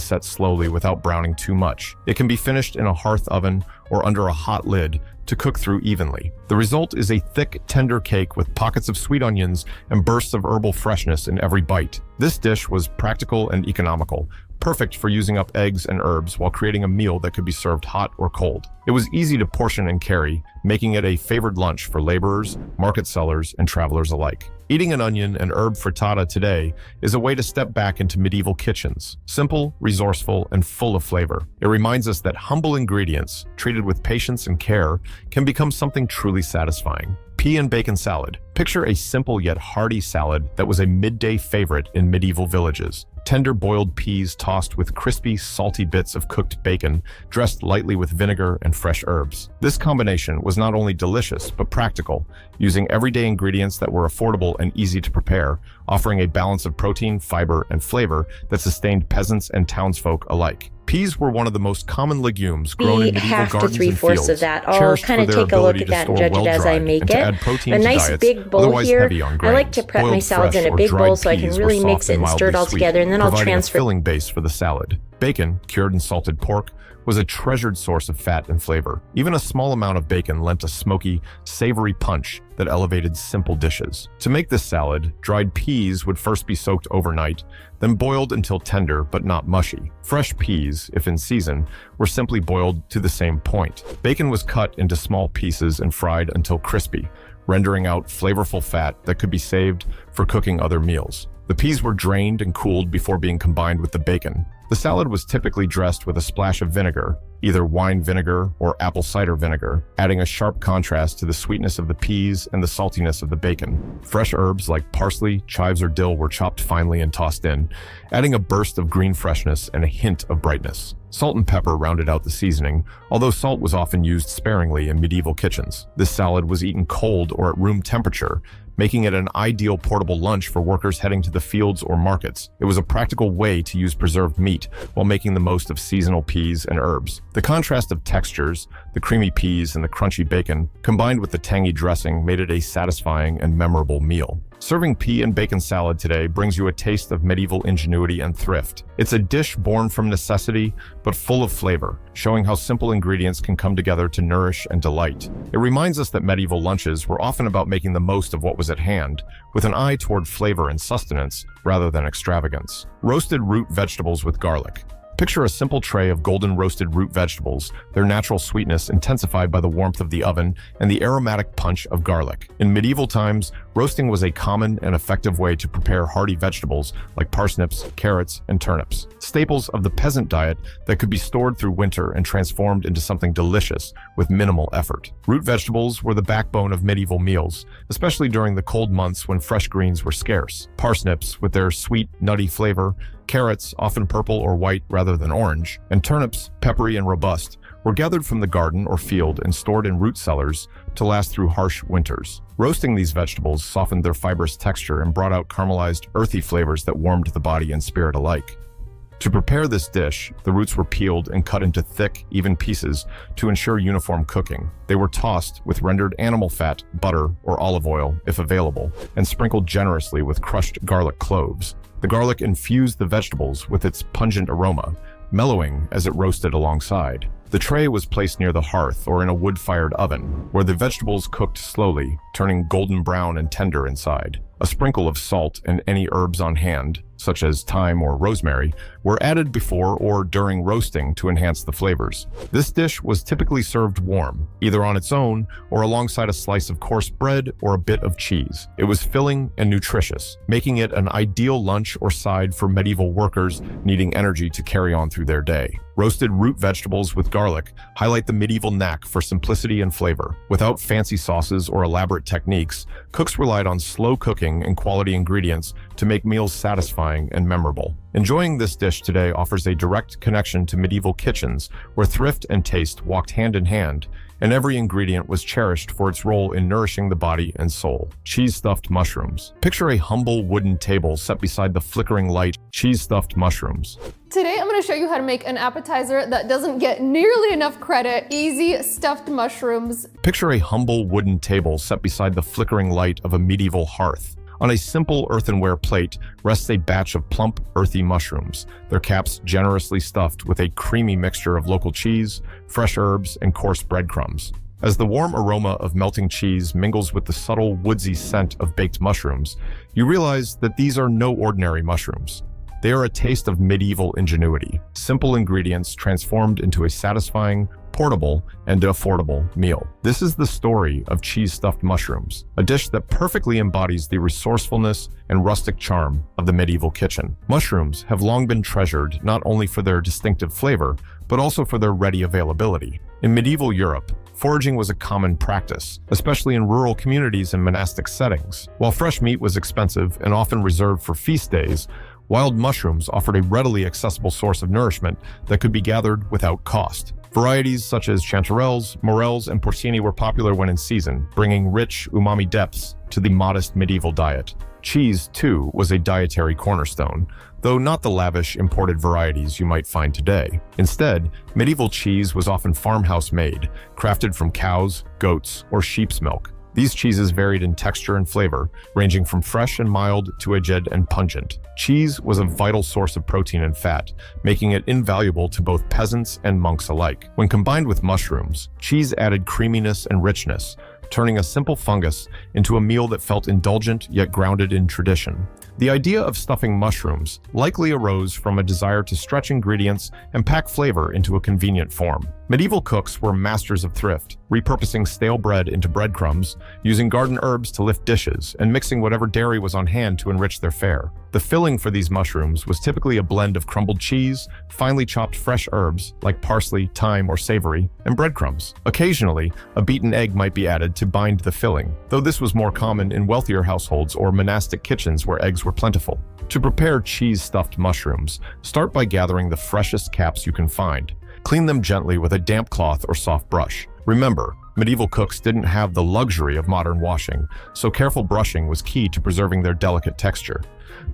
set slowly without browning too much. It can be finished in a hearth oven or under a hot lid to cook through evenly. The result is a thick, tender cake with pockets of sweet onions and bursts of herbal freshness in every bite. This dish was practical and economical, perfect for using up eggs and herbs while creating a meal that could be served hot or cold. It was easy to portion and carry, making it a favored lunch for laborers, market sellers, and travelers alike. Eating an onion and herb frittata today is a way to step back into medieval kitchens. Simple, resourceful, and full of flavor. It reminds us that humble ingredients, treated with patience and care, can become something truly satisfying. Pea and bacon salad. Picture a simple yet hearty salad that was a midday favorite in medieval villages. Tender boiled peas tossed with crispy, salty bits of cooked bacon, dressed lightly with vinegar and fresh herbs. This combination was not only delicious, but practical, using everyday ingredients that were affordable and easy to prepare, offering a balance of protein, fiber, and flavor that sustained peasants and townsfolk alike. Peas were one of the most common legumes grown in medieval half to gardens and 3/4 fields, of that. I'll cherished kind for of their take a look ability at to that and store judge it as I well-dried make and to it. add protein A to nice diets big bowl otherwise here. heavy on I grains. like to prep my Boiled salads in fresh a or big dried bowl so I can peas were really soft mix it and mildly stir it all sweet, together, and then I'll providing transfer. a filling base for the salad. Bacon, cured in salted pork, was a treasured source of fat and flavor. Even a small amount of bacon lent a smoky, savory punch that elevated simple dishes. To make this salad, dried peas would first be soaked overnight, then boiled until tender but not mushy. Fresh peas, if in season, were simply boiled to the same point. Bacon was cut into small pieces and fried until crispy, rendering out flavorful fat that could be saved for cooking other meals. The peas were drained and cooled before being combined with the bacon. The salad was typically dressed with a splash of vinegar, either wine vinegar or apple cider vinegar, adding a sharp contrast to the sweetness of the peas and the saltiness of the bacon. Fresh herbs like parsley, chives, or dill were chopped finely and tossed in, adding a burst of green freshness and a hint of brightness. Salt and pepper rounded out the seasoning, although salt was often used sparingly in medieval kitchens. This salad was eaten cold or at room temperature, making it an ideal portable lunch for workers heading to the fields or markets. It was a practical way to use preserved meat while making the most of seasonal peas and herbs. The contrast of textures, the creamy peas and the crunchy bacon, combined with the tangy dressing, made it a satisfying and memorable meal. Serving pea and bacon salad today brings you a taste of medieval ingenuity and thrift. It's a dish born from necessity, but full of flavor, showing how simple ingredients can come together to nourish and delight. It reminds us that medieval lunches were often about making the most of what was at hand, with an eye toward flavor and sustenance rather than extravagance. Roasted root vegetables with garlic. Picture a simple tray of golden roasted root vegetables, their natural sweetness intensified by the warmth of the oven and the aromatic punch of garlic. In medieval times, roasting was a common and effective way to prepare hearty vegetables like parsnips, carrots, and turnips. Staples of the peasant diet that could be stored through winter and transformed into something delicious with minimal effort. Root vegetables were the backbone of medieval meals, especially during the cold months when fresh greens were scarce. Parsnips, with their sweet, nutty flavor, carrots, often purple or white rather than orange, and turnips, peppery and robust, were gathered from the garden or field and stored in root cellars to last through harsh winters. Roasting these vegetables softened their fibrous texture and brought out caramelized, earthy flavors that warmed the body and spirit alike. To prepare this dish, the roots were peeled and cut into thick, even pieces to ensure uniform cooking. They were tossed with rendered animal fat, butter, or olive oil, if available, and sprinkled generously with crushed garlic cloves. The garlic infused the vegetables with its pungent aroma, mellowing as it roasted alongside. The tray was placed near the hearth or in a wood-fired oven, where the vegetables cooked slowly, turning golden brown and tender inside. A sprinkle of salt and any herbs on hand, such as thyme or rosemary, were added before or during roasting to enhance the flavors. This dish was typically served warm, either on its own or alongside a slice of coarse bread or a bit of cheese. It was filling and nutritious, making it an ideal lunch or side for medieval workers needing energy to carry on through their day. Roasted root vegetables with garlic highlight the medieval knack for simplicity and flavor. Without fancy sauces or elaborate techniques, cooks relied on slow cooking and quality ingredients to make meals satisfying and memorable. Enjoying this dish today offers a direct connection to medieval kitchens where thrift and taste walked hand in hand, and every ingredient was cherished for its role in nourishing the body and soul. Cheese-stuffed mushrooms. Picture a humble wooden table set beside the flickering light. Cheese-stuffed mushrooms. Today I'm going to show you how to make an appetizer that doesn't get nearly enough credit. Easy stuffed mushrooms. Picture a humble wooden table set beside the flickering light of a medieval hearth. On a simple earthenware plate rests a batch of plump, earthy mushrooms, their caps generously stuffed with a creamy mixture of local cheese, fresh herbs, and coarse breadcrumbs. As the warm aroma of melting cheese mingles with the subtle, woodsy scent of baked mushrooms, you realize that these are no ordinary mushrooms. They are a taste of medieval ingenuity, simple ingredients transformed into a satisfying, portable, and affordable meal. This is the story of cheese-stuffed mushrooms, a dish that perfectly embodies the resourcefulness and rustic charm of the medieval kitchen. Mushrooms have long been treasured not only for their distinctive flavor, but also for their ready availability. In medieval Europe, foraging was a common practice, especially in rural communities and monastic settings. While fresh meat was expensive and often reserved for feast days, wild mushrooms offered a readily accessible source of nourishment that could be gathered without cost. Varieties such as chanterelles, morels, and porcini were popular when in season, bringing rich umami depths to the modest medieval diet. Cheese, too, was a dietary cornerstone, though not the lavish imported varieties you might find today. Instead, medieval cheese was often farmhouse-made, crafted from cows, goats, or sheep's milk. These cheeses varied in texture and flavor, ranging from fresh and mild to aged and pungent. Cheese was a vital source of protein and fat, making it invaluable to both peasants and monks alike. When combined with mushrooms, cheese added creaminess and richness, turning a simple fungus into a meal that felt indulgent yet grounded in tradition. The idea of stuffing mushrooms likely arose from a desire to stretch ingredients and pack flavor into a convenient form. Medieval cooks were masters of thrift, repurposing stale bread into breadcrumbs, using garden herbs to lift dishes, and mixing whatever dairy was on hand to enrich their fare. The filling for these mushrooms was typically a blend of crumbled cheese, finely chopped fresh herbs like parsley, thyme, or savory, and breadcrumbs. Occasionally, a beaten egg might be added to bind the filling, though this was more common in wealthier households or monastic kitchens where eggs were plentiful. To prepare cheese-stuffed mushrooms, start by gathering the freshest caps you can find. Clean them gently with a damp cloth or soft brush. Remember, medieval cooks didn't have the luxury of modern washing, so careful brushing was key to preserving their delicate texture.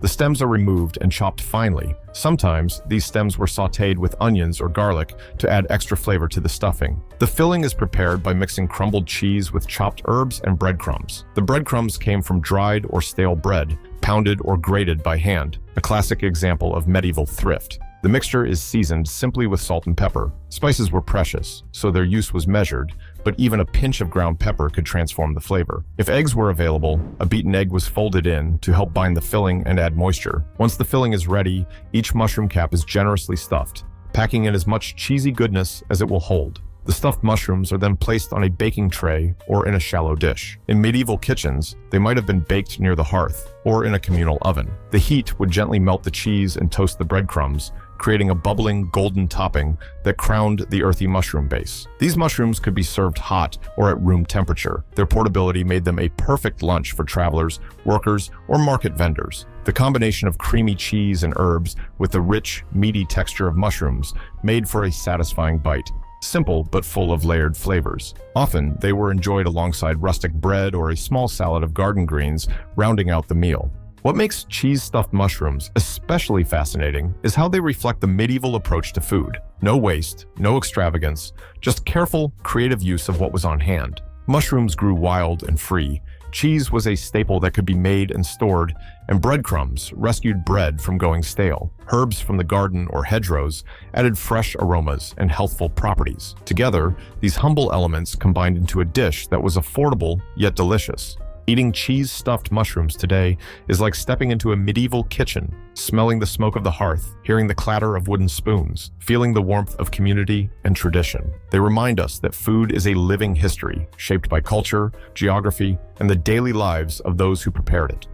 The stems are removed and chopped finely. Sometimes, these stems were sautéed with onions or garlic to add extra flavor to the stuffing. The filling is prepared by mixing crumbled cheese with chopped herbs and breadcrumbs. The breadcrumbs came from dried or stale bread, pounded or grated by hand, a classic example of medieval thrift. The mixture is seasoned simply with salt and pepper. Spices were precious, so their use was measured, but even a pinch of ground pepper could transform the flavor. If eggs were available, a beaten egg was folded in to help bind the filling and add moisture. Once the filling is ready, each mushroom cap is generously stuffed, packing in as much cheesy goodness as it will hold. The stuffed mushrooms are then placed on a baking tray or in a shallow dish. In medieval kitchens, they might have been baked near the hearth or in a communal oven. The heat would gently melt the cheese and toast the breadcrumbs, creating a bubbling golden topping that crowned the earthy mushroom base. These mushrooms could be served hot or at room temperature. Their portability made them a perfect lunch for travelers, workers, or market vendors. The combination of creamy cheese and herbs with the rich, meaty texture of mushrooms made for a satisfying bite. Simple but full of layered flavors. Often, they were enjoyed alongside rustic bread or a small salad of garden greens, rounding out the meal. What makes cheese-stuffed mushrooms especially fascinating is how they reflect the medieval approach to food. No waste, no extravagance, just careful, creative use of what was on hand. Mushrooms grew wild and free, Cheese was a staple that could be made and stored, and breadcrumbs rescued bread from going stale. Herbs from the garden or hedgerows added fresh aromas and healthful properties. Together, these humble elements combined into a dish that was affordable yet delicious. Eating cheese-stuffed mushrooms today is like stepping into a medieval kitchen, smelling the smoke of the hearth, hearing the clatter of wooden spoons, feeling the warmth of community and tradition. They remind us that food is a living history, shaped by culture, geography, and the daily lives of those who prepared it.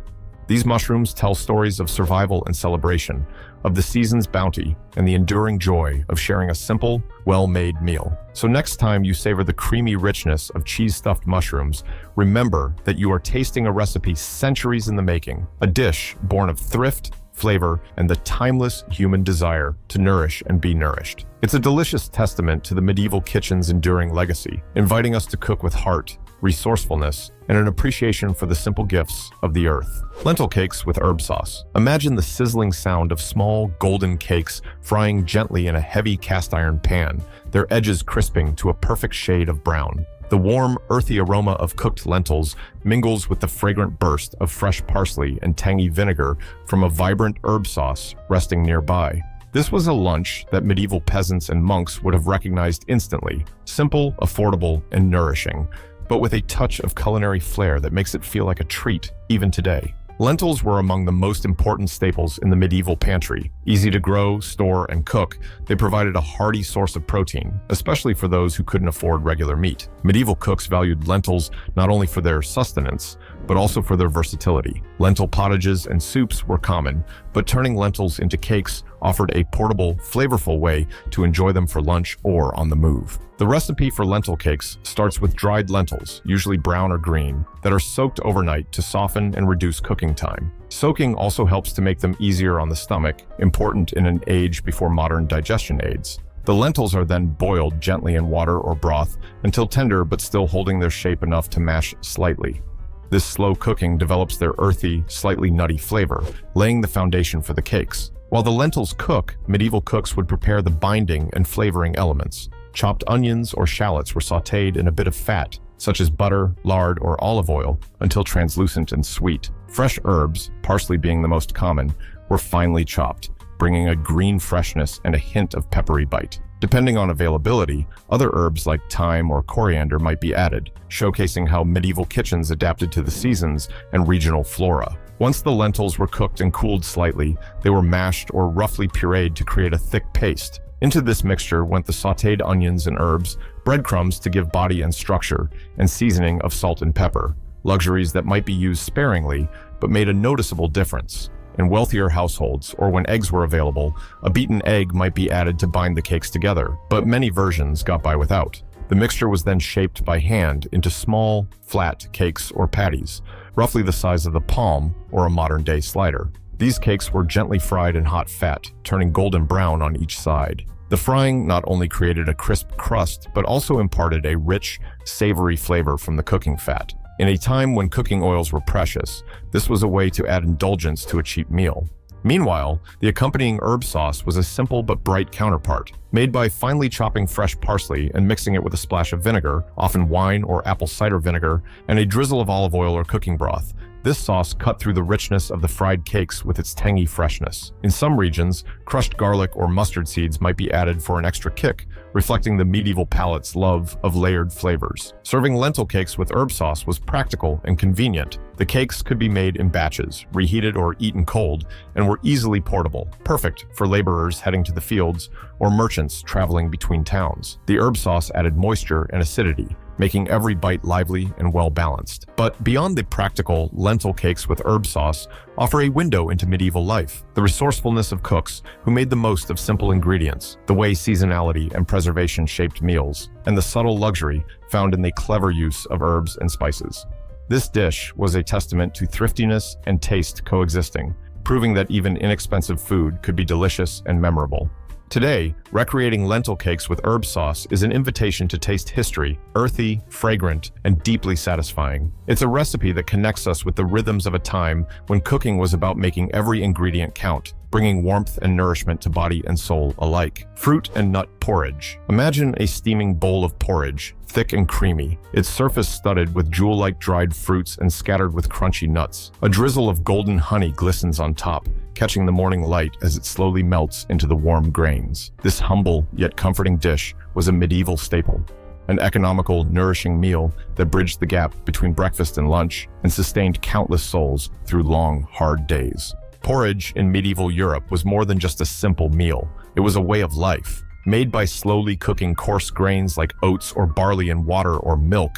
These mushrooms tell stories of survival and celebration, of the season's bounty, and the enduring joy of sharing a simple, well-made meal. So next time you savor the creamy richness of cheese-stuffed mushrooms, remember that you are tasting a recipe centuries in the making, a dish born of thrift, flavor, and the timeless human desire to nourish and be nourished. It's a delicious testament to the medieval kitchen's enduring legacy, inviting us to cook with heart, resourcefulness, and an appreciation for the simple gifts of the earth. Lentil cakes with herb sauce. Imagine the sizzling sound of small, golden cakes frying gently in a heavy cast iron pan, their edges crisping to a perfect shade of brown. The warm, earthy aroma of cooked lentils mingles with the fragrant burst of fresh parsley and tangy vinegar from a vibrant herb sauce resting nearby. This was a lunch that medieval peasants and monks would have recognized instantly. Simple, affordable, and nourishing, but with a touch of culinary flair that makes it feel like a treat even today. Lentils were among the most important staples in the medieval pantry. Easy to grow, store, and cook, they provided a hearty source of protein, especially for those who couldn't afford regular meat. Medieval cooks valued lentils not only for their sustenance, but also for their versatility. Lentil pottages and soups were common, but turning lentils into cakes offered a portable, flavorful way to enjoy them for lunch or on the move. The recipe for lentil cakes starts with dried lentils, usually brown or green, that are soaked overnight to soften and reduce cooking time. Soaking also helps to make them easier on the stomach, important in an age before modern digestion aids. The lentils are then boiled gently in water or broth until tender but still holding their shape enough to mash slightly. This slow cooking develops their earthy, slightly nutty flavor, laying the foundation for the cakes. While the lentils cook, medieval cooks would prepare the binding and flavoring elements. Chopped onions or shallots were sautéed in a bit of fat, such as butter, lard, or olive oil, until translucent and sweet. Fresh herbs, parsley being the most common, were finely chopped, bringing a green freshness and a hint of peppery bite. Depending on availability, other herbs like thyme or coriander might be added, showcasing how medieval kitchens adapted to the seasons and regional flora. Once the lentils were cooked and cooled slightly, they were mashed or roughly pureed to create a thick paste. Into this mixture went the sautéed onions and herbs, breadcrumbs to give body and structure, and seasoning of salt and pepper, luxuries that might be used sparingly but made a noticeable difference. In wealthier households, or when eggs were available, a beaten egg might be added to bind the cakes together, but many versions got by without. The mixture was then shaped by hand into small, flat cakes or patties, roughly the size of the palm or a modern-day slider. These cakes were gently fried in hot fat, turning golden brown on each side. The frying not only created a crisp crust, but also imparted a rich, savory flavor from the cooking fat. In a time when cooking oils were precious, this was a way to add indulgence to a cheap meal. Meanwhile, the accompanying herb sauce was a simple but bright counterpart, made by finely chopping fresh parsley and mixing it with a splash of vinegar, often wine or apple cider vinegar, and a drizzle of olive oil or cooking broth. This sauce cut through the richness of the fried cakes with its tangy freshness. In some regions, crushed garlic or mustard seeds might be added for an extra kick, reflecting the medieval palate's love of layered flavors. Serving lentil cakes with herb sauce was practical and convenient. The cakes could be made in batches, reheated or eaten cold, and were easily portable, perfect for laborers heading to the fields or merchants traveling between towns. The herb sauce added moisture and acidity, making every bite lively and well-balanced. But beyond the practical, lentil cakes with herb sauce offer a window into medieval life. The resourcefulness of cooks who made the most of simple ingredients, the way seasonality and preservation shaped meals, and the subtle luxury found in the clever use of herbs and spices. This dish was a testament to thriftiness and taste coexisting, proving that even inexpensive food could be delicious and memorable. Today, recreating lentil cakes with herb sauce is an invitation to taste history, earthy, fragrant, and deeply satisfying. It's a recipe that connects us with the rhythms of a time when cooking was about making every ingredient count, bringing warmth and nourishment to body and soul alike. Fruit and nut porridge. Imagine a steaming bowl of porridge, thick and creamy, its surface studded with jewel-like dried fruits and scattered with crunchy nuts. A drizzle of golden honey glistens on top, catching the morning light as it slowly melts into the warm grains. This humble yet comforting dish was a medieval staple, an economical, nourishing meal that bridged the gap between breakfast and lunch and sustained countless souls through long, hard days. Porridge in medieval Europe was more than just a simple meal. It was a way of life. Made by slowly cooking coarse grains like oats or barley in water or milk,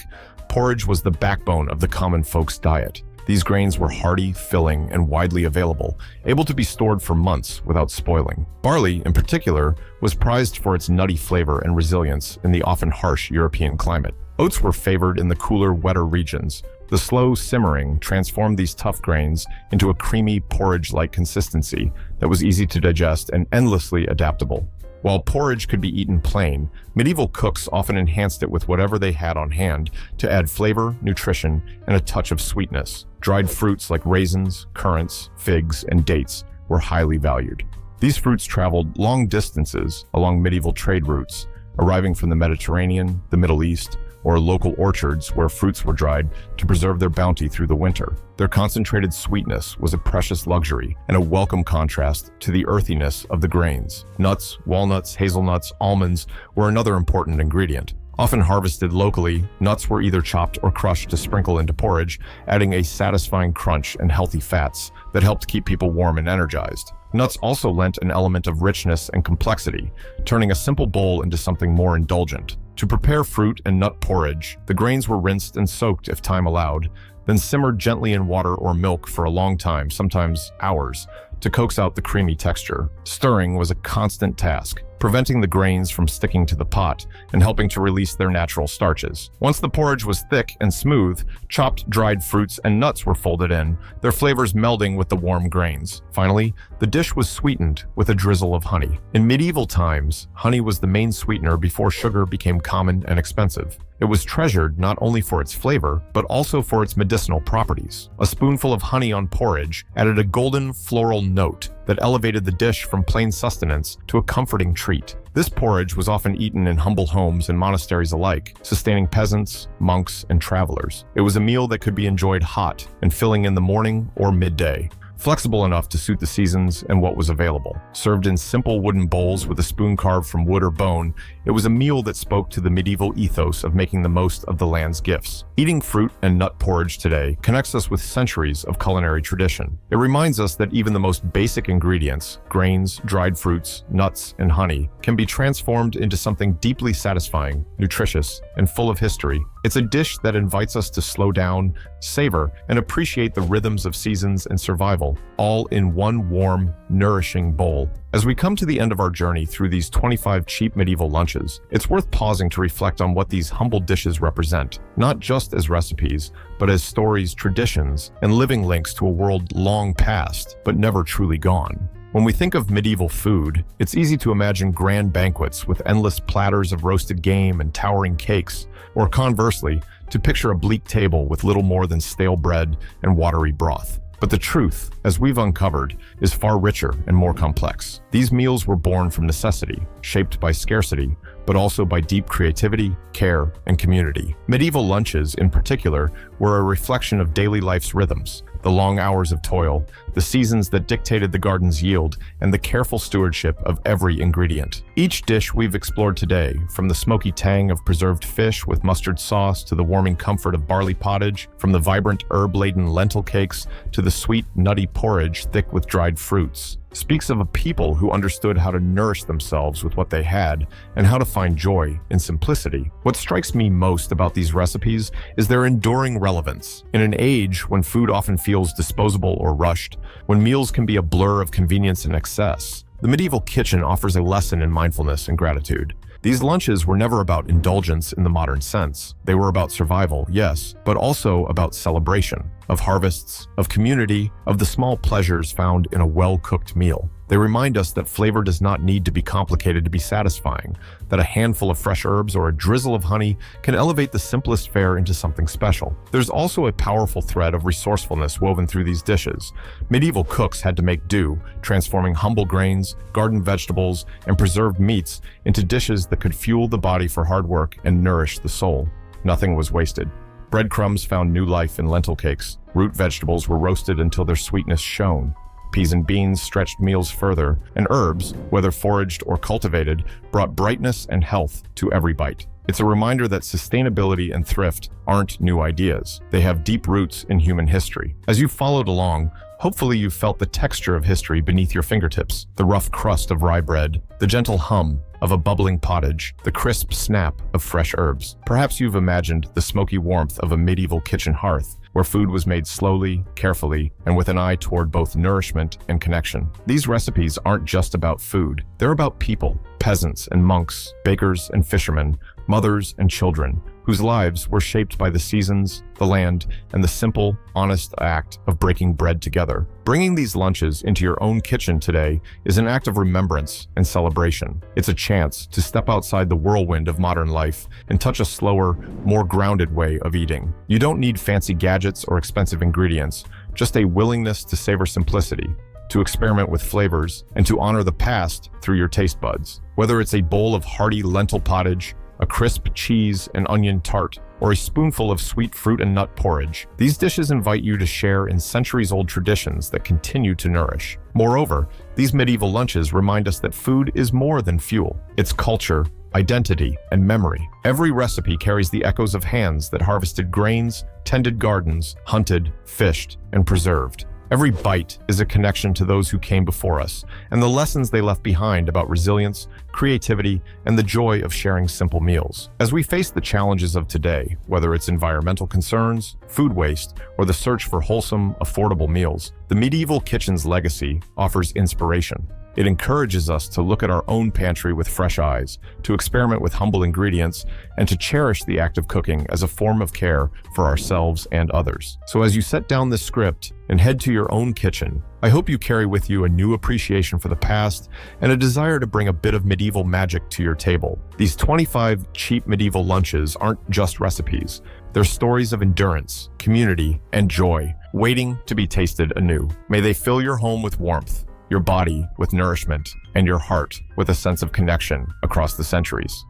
porridge was the backbone of the common folks' diet. These grains were hearty, filling, and widely available, able to be stored for months without spoiling. Barley, in particular, was prized for its nutty flavor and resilience in the often harsh European climate. Oats were favored in the cooler, wetter regions. The slow simmering transformed these tough grains into a creamy, porridge-like consistency that was easy to digest and endlessly adaptable. While porridge could be eaten plain, medieval cooks often enhanced it with whatever they had on hand to add flavor, nutrition, and a touch of sweetness. Dried fruits like raisins, currants, figs, and dates were highly valued. These fruits traveled long distances along medieval trade routes, arriving from the Mediterranean, the Middle East, or local orchards where fruits were dried to preserve their bounty through the winter. Their concentrated sweetness was a precious luxury and a welcome contrast to the earthiness of the grains. Nuts, walnuts, hazelnuts, almonds were another important ingredient. Often harvested locally, nuts were either chopped or crushed to sprinkle into porridge, adding a satisfying crunch and healthy fats that helped keep people warm and energized. Nuts also lent an element of richness and complexity, turning a simple bowl into something more indulgent. To prepare fruit and nut porridge, the grains were rinsed and soaked if time allowed, then simmered gently in water or milk for a long time, sometimes hours, to coax out the creamy texture. Stirring was a constant task, preventing the grains from sticking to the pot and helping to release their natural starches. Once the porridge was thick and smooth, chopped dried fruits and nuts were folded in, their flavors melding with the warm grains. Finally, the dish was sweetened with a drizzle of honey. In medieval times, honey was the main sweetener before sugar became common and expensive. It was treasured not only for its flavor, but also for its medicinal properties. A spoonful of honey on porridge added a golden floral note that elevated the dish from plain sustenance to a comforting treat. This porridge was often eaten in humble homes and monasteries alike, sustaining peasants, monks, and travelers. It was a meal that could be enjoyed hot and filling in the morning or midday, flexible enough to suit the seasons and what was available. Served in simple wooden bowls with a spoon carved from wood or bone, it was a meal that spoke to the medieval ethos of making the most of the land's gifts. Eating fruit and nut porridge today connects us with centuries of culinary tradition. It reminds us that even the most basic ingredients, grains, dried fruits, nuts, and honey, can be transformed into something deeply satisfying, nutritious, and full of history. It's a dish that invites us to slow down, savor, and appreciate the rhythms of seasons and survival, all in one warm, nourishing bowl. As we come to the end of our journey through these 25 cheap medieval lunches, it's worth pausing to reflect on what these humble dishes represent, not just as recipes, but as stories, traditions, and living links to a world long past, but never truly gone. When we think of medieval food, it's easy to imagine grand banquets with endless platters of roasted game and towering cakes, or conversely, to picture a bleak table with little more than stale bread and watery broth. But the truth, as we've uncovered, is far richer and more complex. These meals were born from necessity, shaped by scarcity, but also by deep creativity, care, and community. Medieval lunches, in particular, were a reflection of daily life's rhythms, the long hours of toil, the seasons that dictated the garden's yield, and the careful stewardship of every ingredient. Each dish we've explored today, from the smoky tang of preserved fish with mustard sauce to the warming comfort of barley pottage, from the vibrant herb-laden lentil cakes to the sweet, nutty porridge thick with dried fruits, speaks of a people who understood how to nourish themselves with what they had and how to find joy in simplicity. What strikes me most about these recipes is their enduring relevance. In an age when food often feels disposable or rushed, when meals can be a blur of convenience and excess, the medieval kitchen offers a lesson in mindfulness and gratitude. These lunches were never about indulgence in the modern sense. They were about survival, yes, but also about celebration. of harvests, of community, of the small pleasures found in a well-cooked meal. They remind us that flavor does not need to be complicated to be satisfying, that a handful of fresh herbs or a drizzle of honey can elevate the simplest fare into something special. There's also a powerful thread of resourcefulness woven through these dishes. Medieval cooks had to make do, transforming humble grains, garden vegetables, and preserved meats into dishes that could fuel the body for hard work and nourish the soul. Nothing was wasted. Breadcrumbs found new life in lentil cakes. Root vegetables were roasted until their sweetness shone. Peas and beans stretched meals further, and herbs, whether foraged or cultivated, brought brightness and health to every bite. It's a reminder that sustainability and thrift aren't new ideas. They have deep roots in human history. As you followed along, hopefully you felt the texture of history beneath your fingertips, the rough crust of rye bread, the gentle hum of a bubbling pottage, the crisp snap of fresh herbs. Perhaps you've imagined the smoky warmth of a medieval kitchen hearth, where food was made slowly, carefully, and with an eye toward both nourishment and connection. These recipes aren't just about food. They're about people, peasants and monks, bakers and fishermen, mothers and children, whose lives were shaped by the seasons, the land, and the simple, honest act of breaking bread together. Bringing these lunches into your own kitchen today is an act of remembrance and celebration. It's a chance to step outside the whirlwind of modern life and touch a slower, more grounded way of eating. You don't need fancy gadgets or expensive ingredients, just a willingness to savor simplicity, to experiment with flavors, and to honor the past through your taste buds. Whether it's a bowl of hearty lentil pottage, a crisp cheese and onion tart, or a spoonful of sweet fruit and nut porridge, these dishes invite you to share in centuries-old traditions that continue to nourish. Moreover, these medieval lunches remind us that food is more than fuel. It's culture, identity, and memory. Every recipe carries the echoes of hands that harvested grains, tended gardens, hunted, fished, and preserved. Every bite is a connection to those who came before us, and the lessons they left behind about resilience, creativity, and the joy of sharing simple meals. As we face the challenges of today, whether it's environmental concerns, food waste, or the search for wholesome, affordable meals, the medieval kitchen's legacy offers inspiration. It encourages us to look at our own pantry with fresh eyes, to experiment with humble ingredients, and to cherish the act of cooking as a form of care for ourselves and others. So as you set down this script and head to your own kitchen, I hope you carry with you a new appreciation for the past and a desire to bring a bit of medieval magic to your table. These 25 cheap medieval lunches aren't just recipes. They're stories of endurance, community, and joy, waiting to be tasted anew. May they fill your home with warmth, your body with nourishment, and your heart with a sense of connection across the centuries.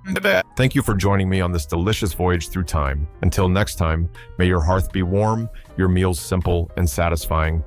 Thank you for joining me on this delicious voyage through time. Until next time, may your hearth be warm, your meals simple and satisfying,